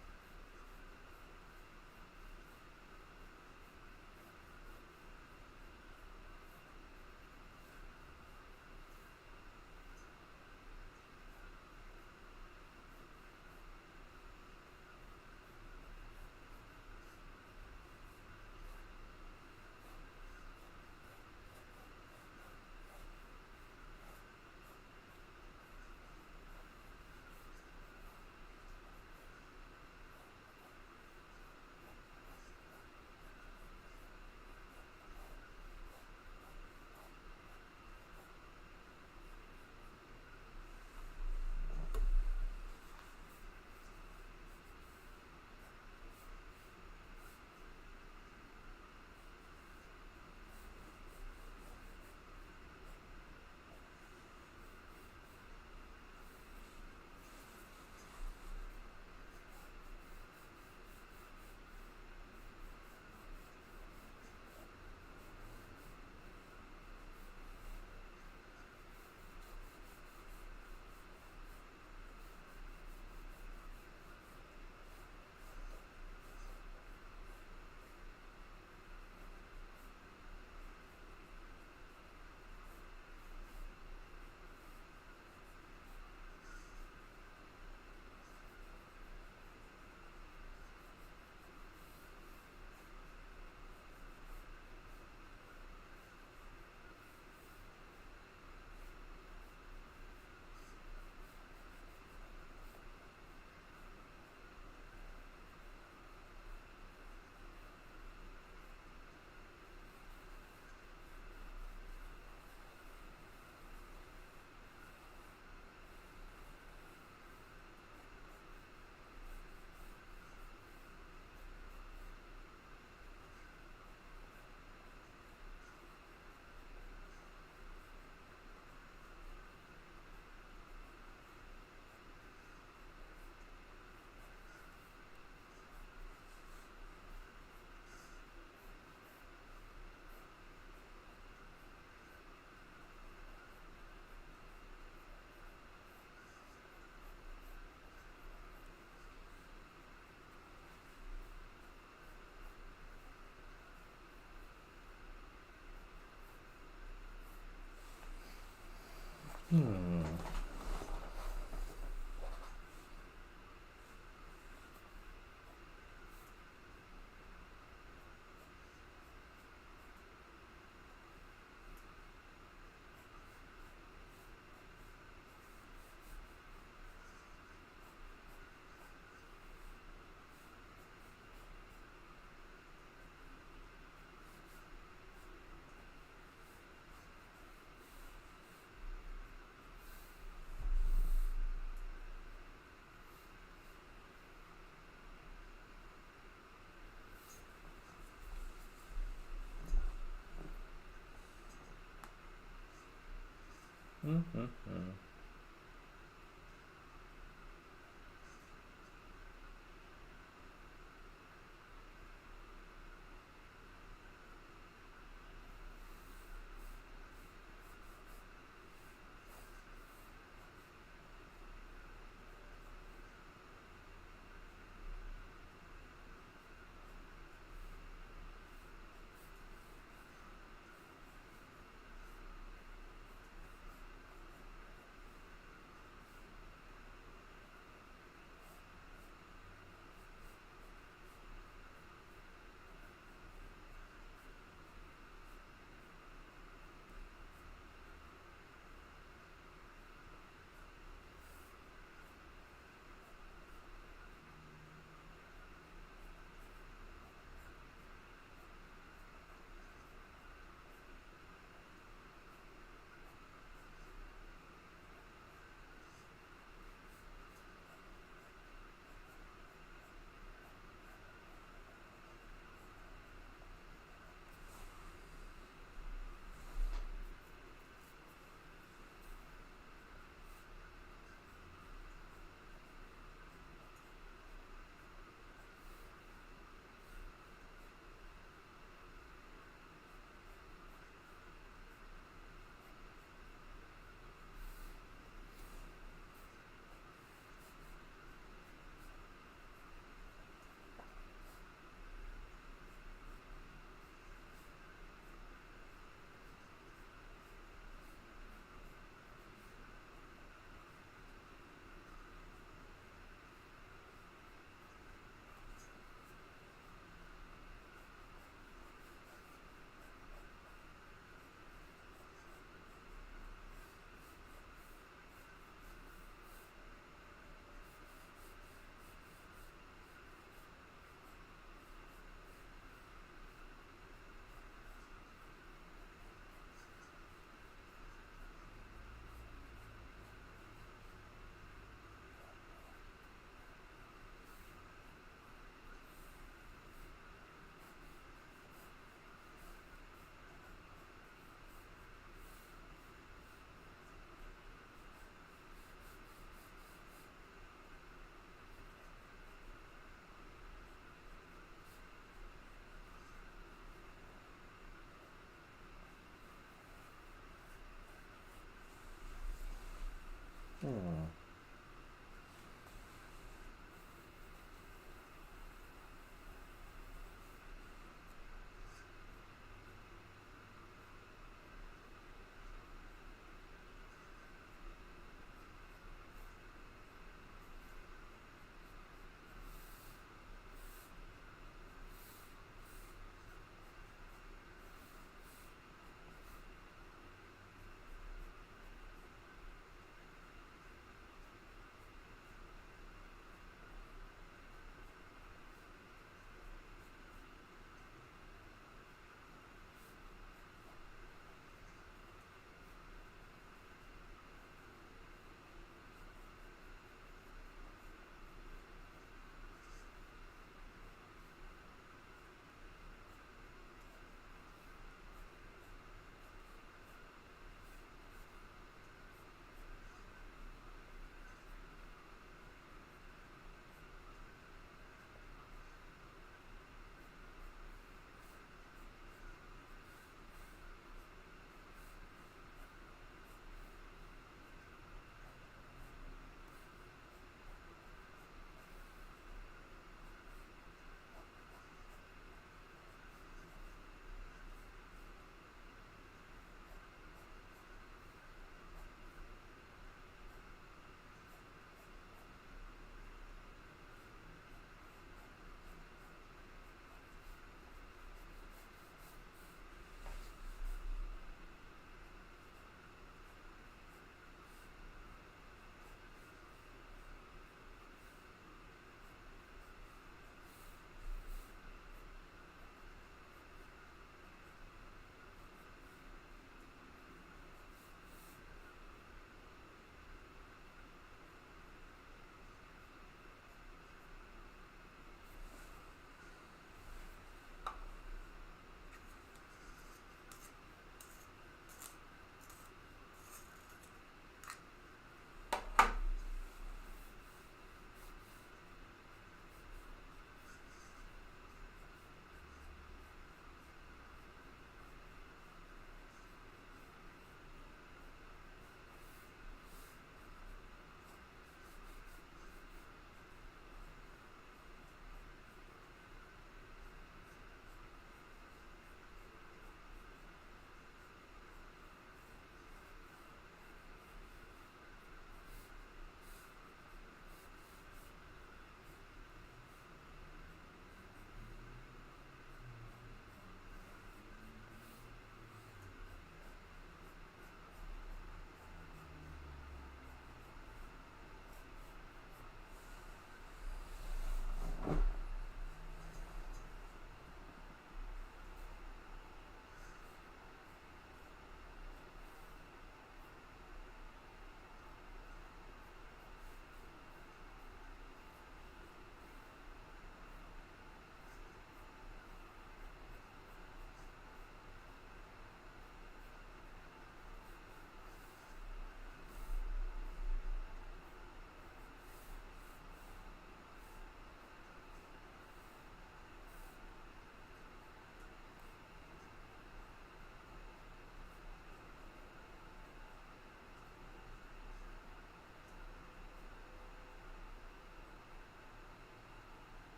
Mm-hmm.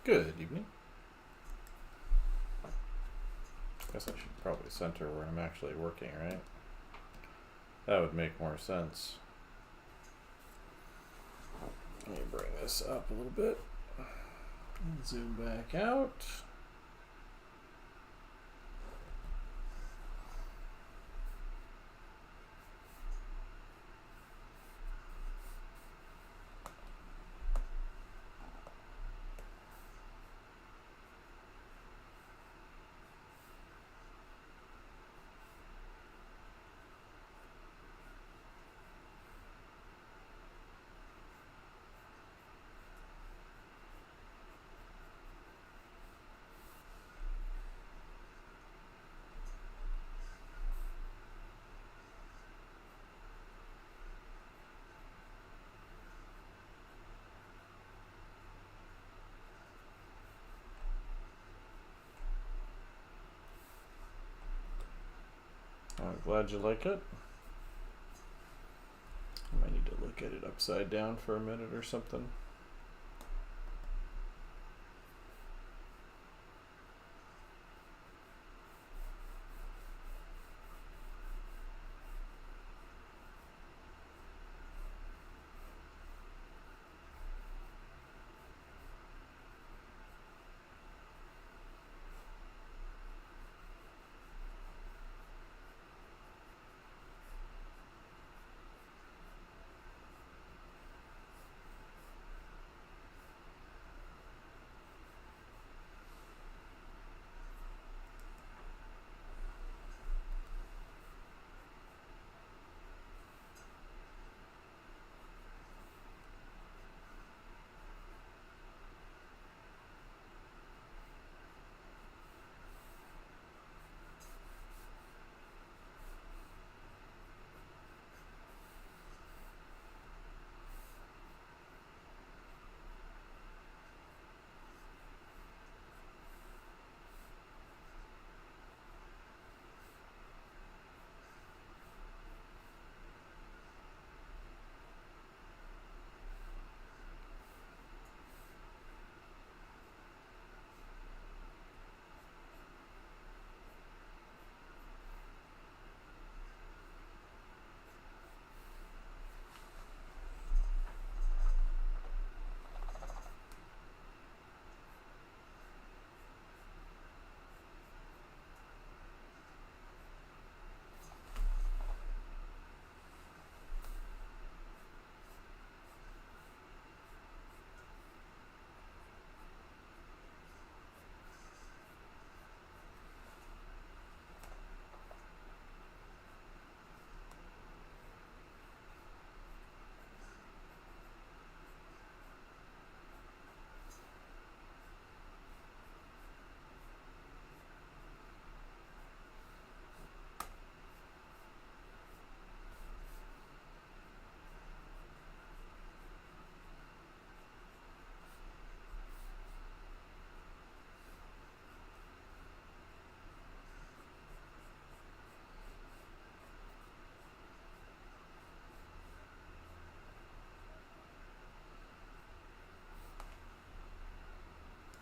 Good evening. Guess I should probably center where I'm actually working, right? That would make more sense. Let me bring this up a little bit. And zoom back out. I'm glad you like it. I might need to look at it upside down for a minute or something.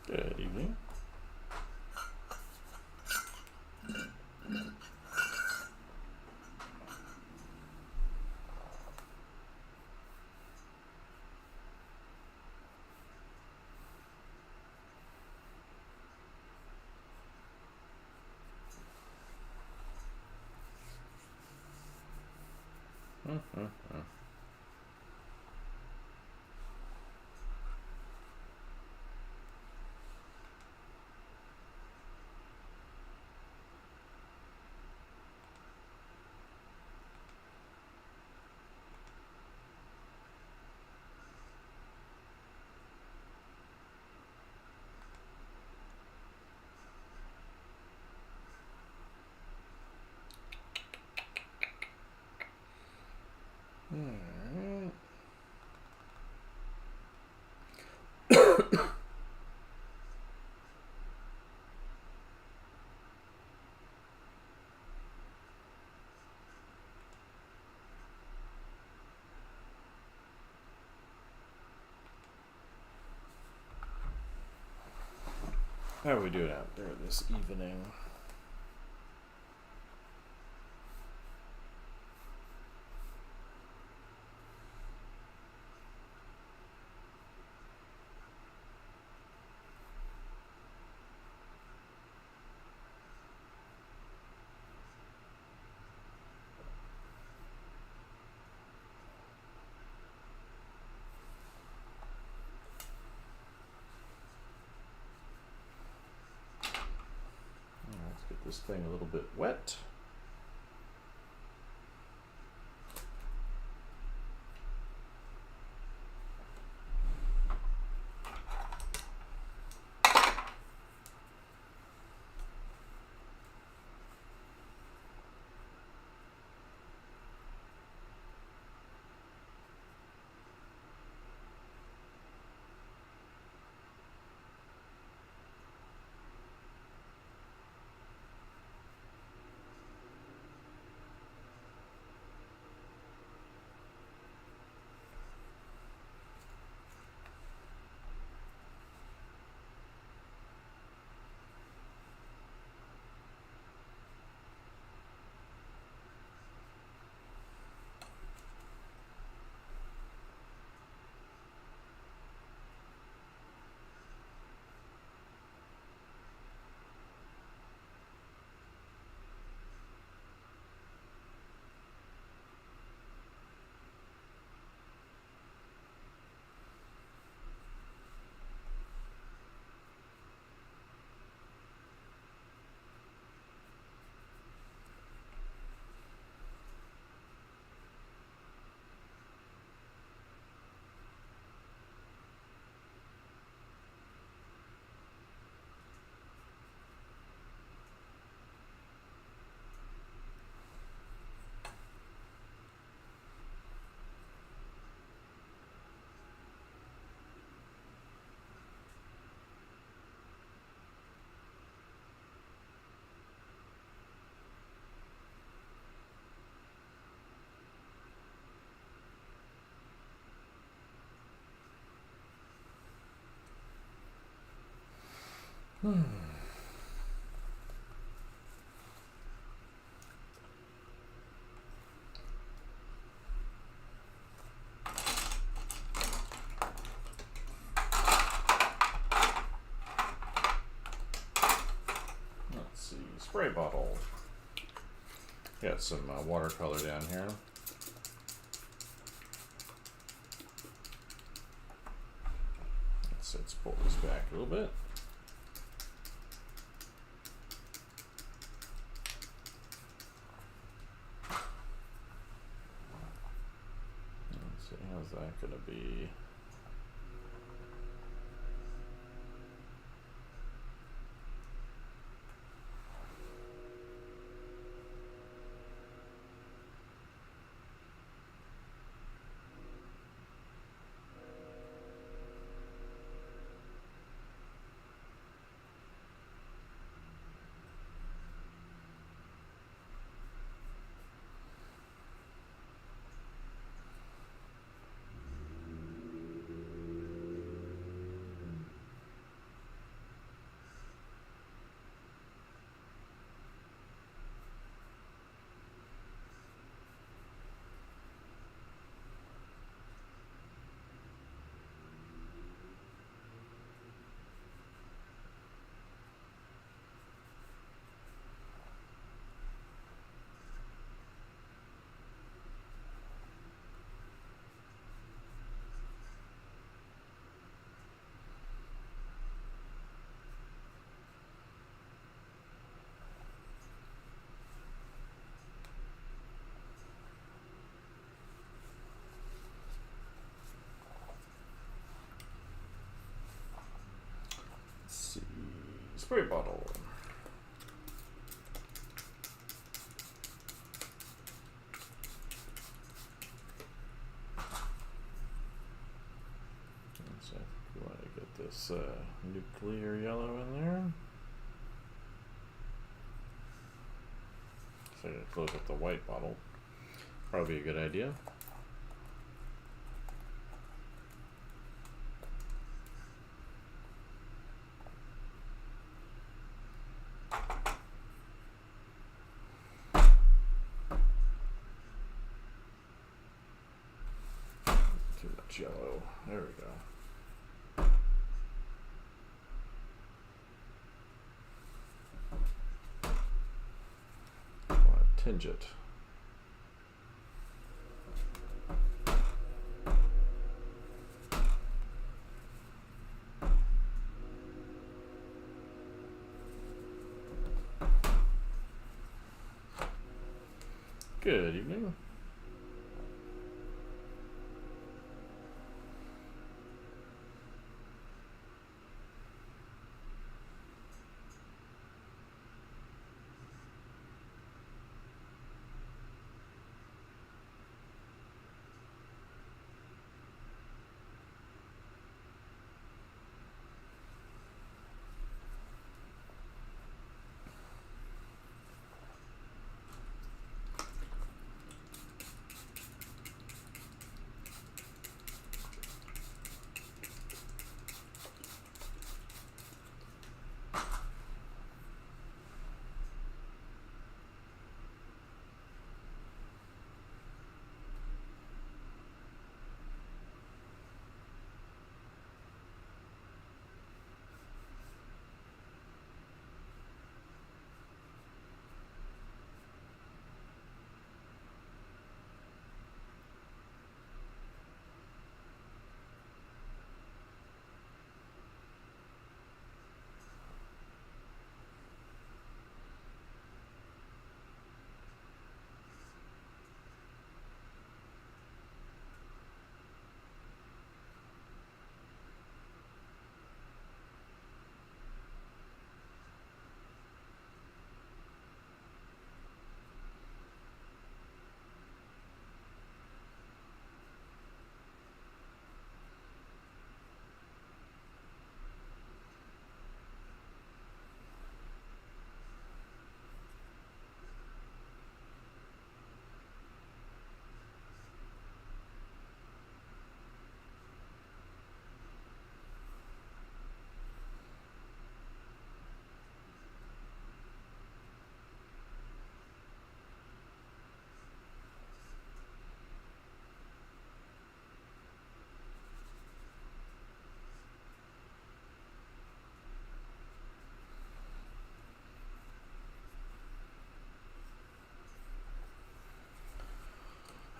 Good evening. Alright. How are we doing out there this evening? Let's get this thing a little bit wet. Let's see, spray bottle. Got some watercolor down here. Let's pull this back a little bit. Let's see, how's that going to be? Spray bottle. So we want to get this nuclear yellow in there. So I'm going to close up the white bottle. Probably a good idea. Jello. There we go. Tinge it. Good evening.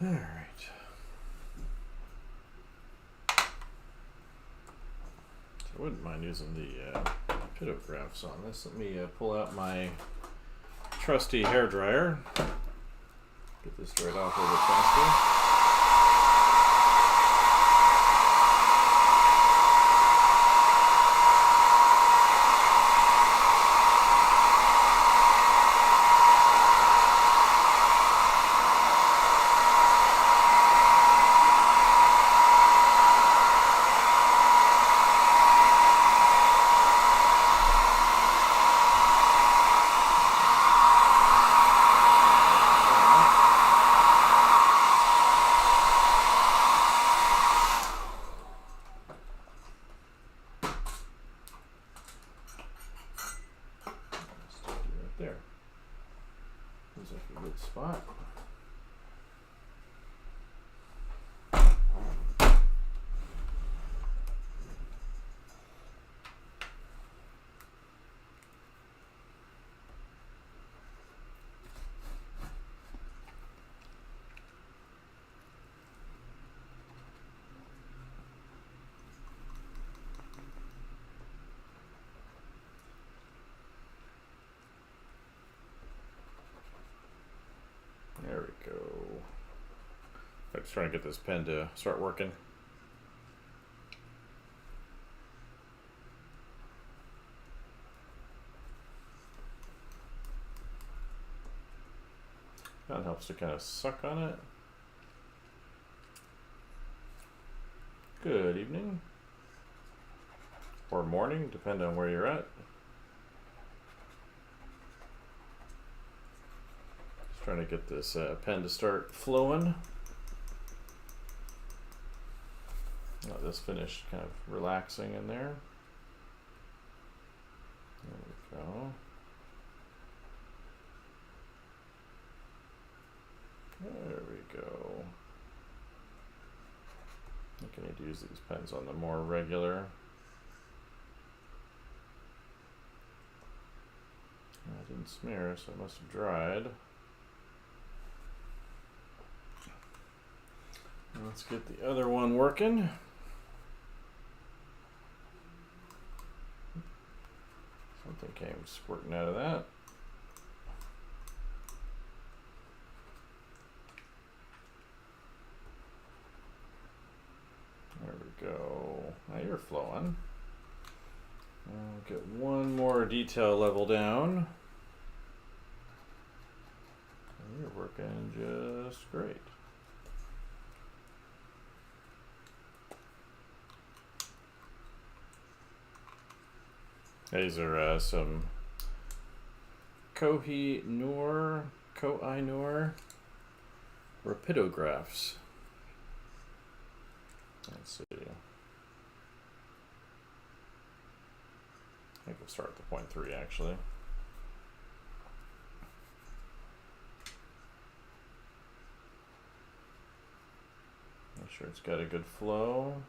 All right. So I wouldn't mind using the pitographs on this. Let me pull out my trusty hairdryer. Get this right off a little bit faster. There. Looks like a good spot. There we go. I'm just trying to get this pen to start working. That helps to kind of suck on it. Good evening. Or morning, depending on where you're at. Just trying to get this pen to start flowing. Let this finish kind of relaxing in there. There we go. There we go. I think I need to use these pens on the more regular. It didn't smear, so it must have dried. Let's get the other one working. Something came squirting out of that. There we go. Now you're flowing. I'll get one more detail level down. And you're working just great. These are some Koh-i-Noor rapidographs. Let's see. I think we'll start at the 0.3 actually. Make sure it's got a good flow.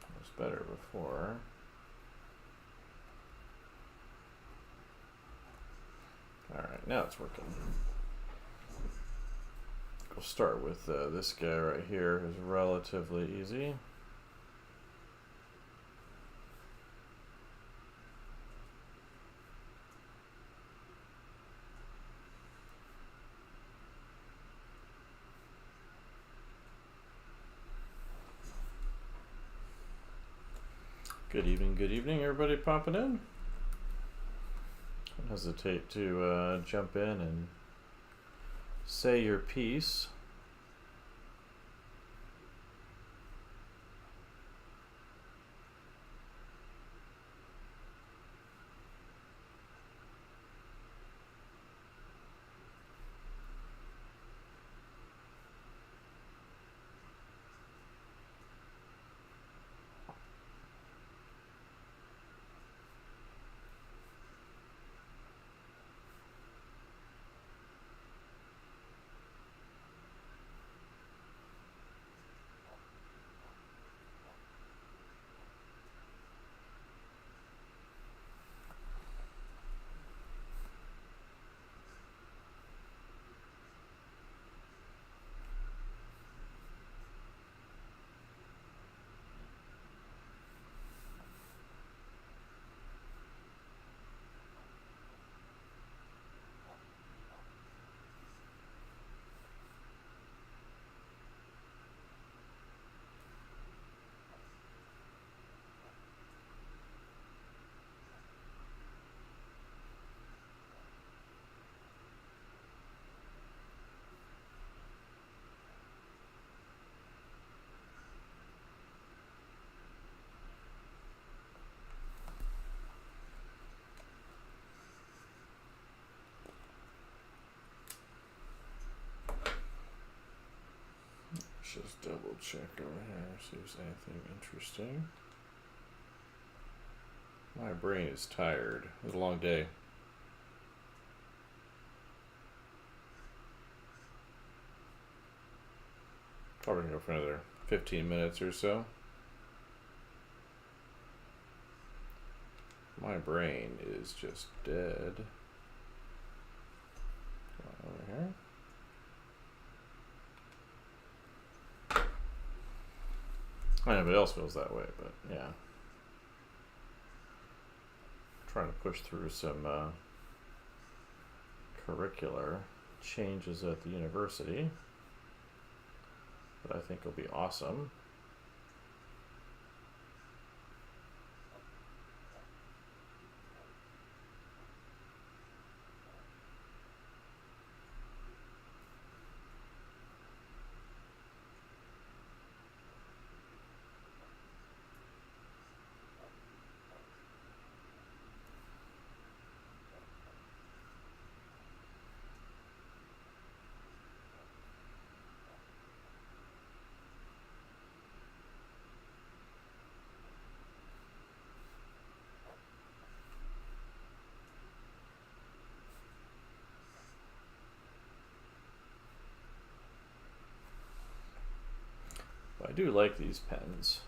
It was better before. Alright, now it's working. We'll start with this guy right here, who's relatively easy. Good evening, everybody popping in. Don't hesitate to jump in and say your piece. Just double check over here, see if there's anything interesting. My brain is tired. It was a long day. Probably gonna go for another 15 minutes or so. My brain is just dead. Over here. I know everybody else feels that way, but yeah. Trying to push through some curricular changes at the university that I think will be awesome. do like these pens.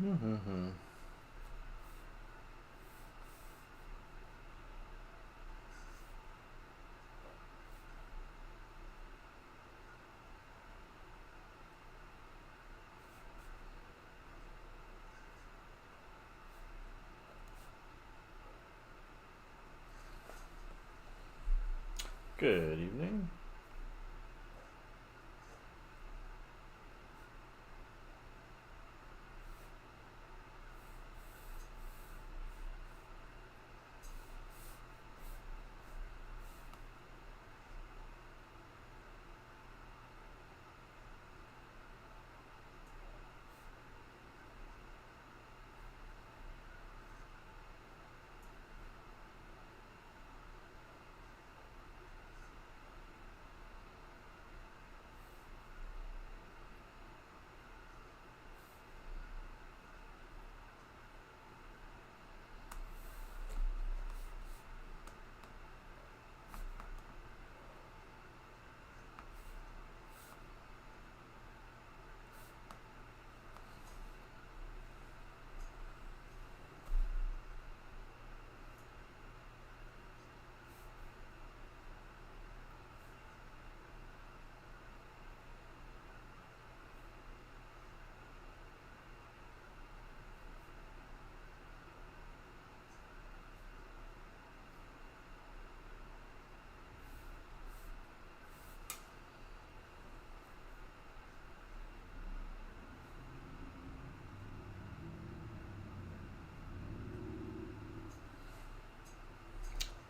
Mm-hmm. Good evening.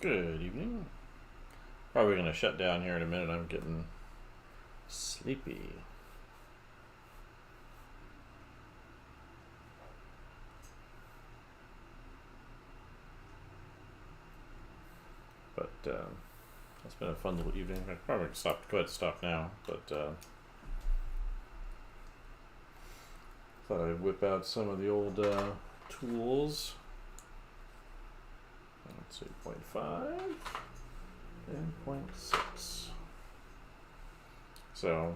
Good evening. Probably gonna shut down here in a minute. I'm getting sleepy. But it's been a fun little evening. I probably go ahead and stop now. But thought I'd whip out some of the old tools. Let's see, 0.5 and 0.6. So,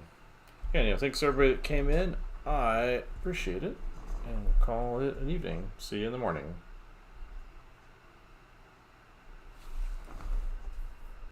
again, thanks everybody that came in. I appreciate it. And we'll call it an evening. See you in the morning.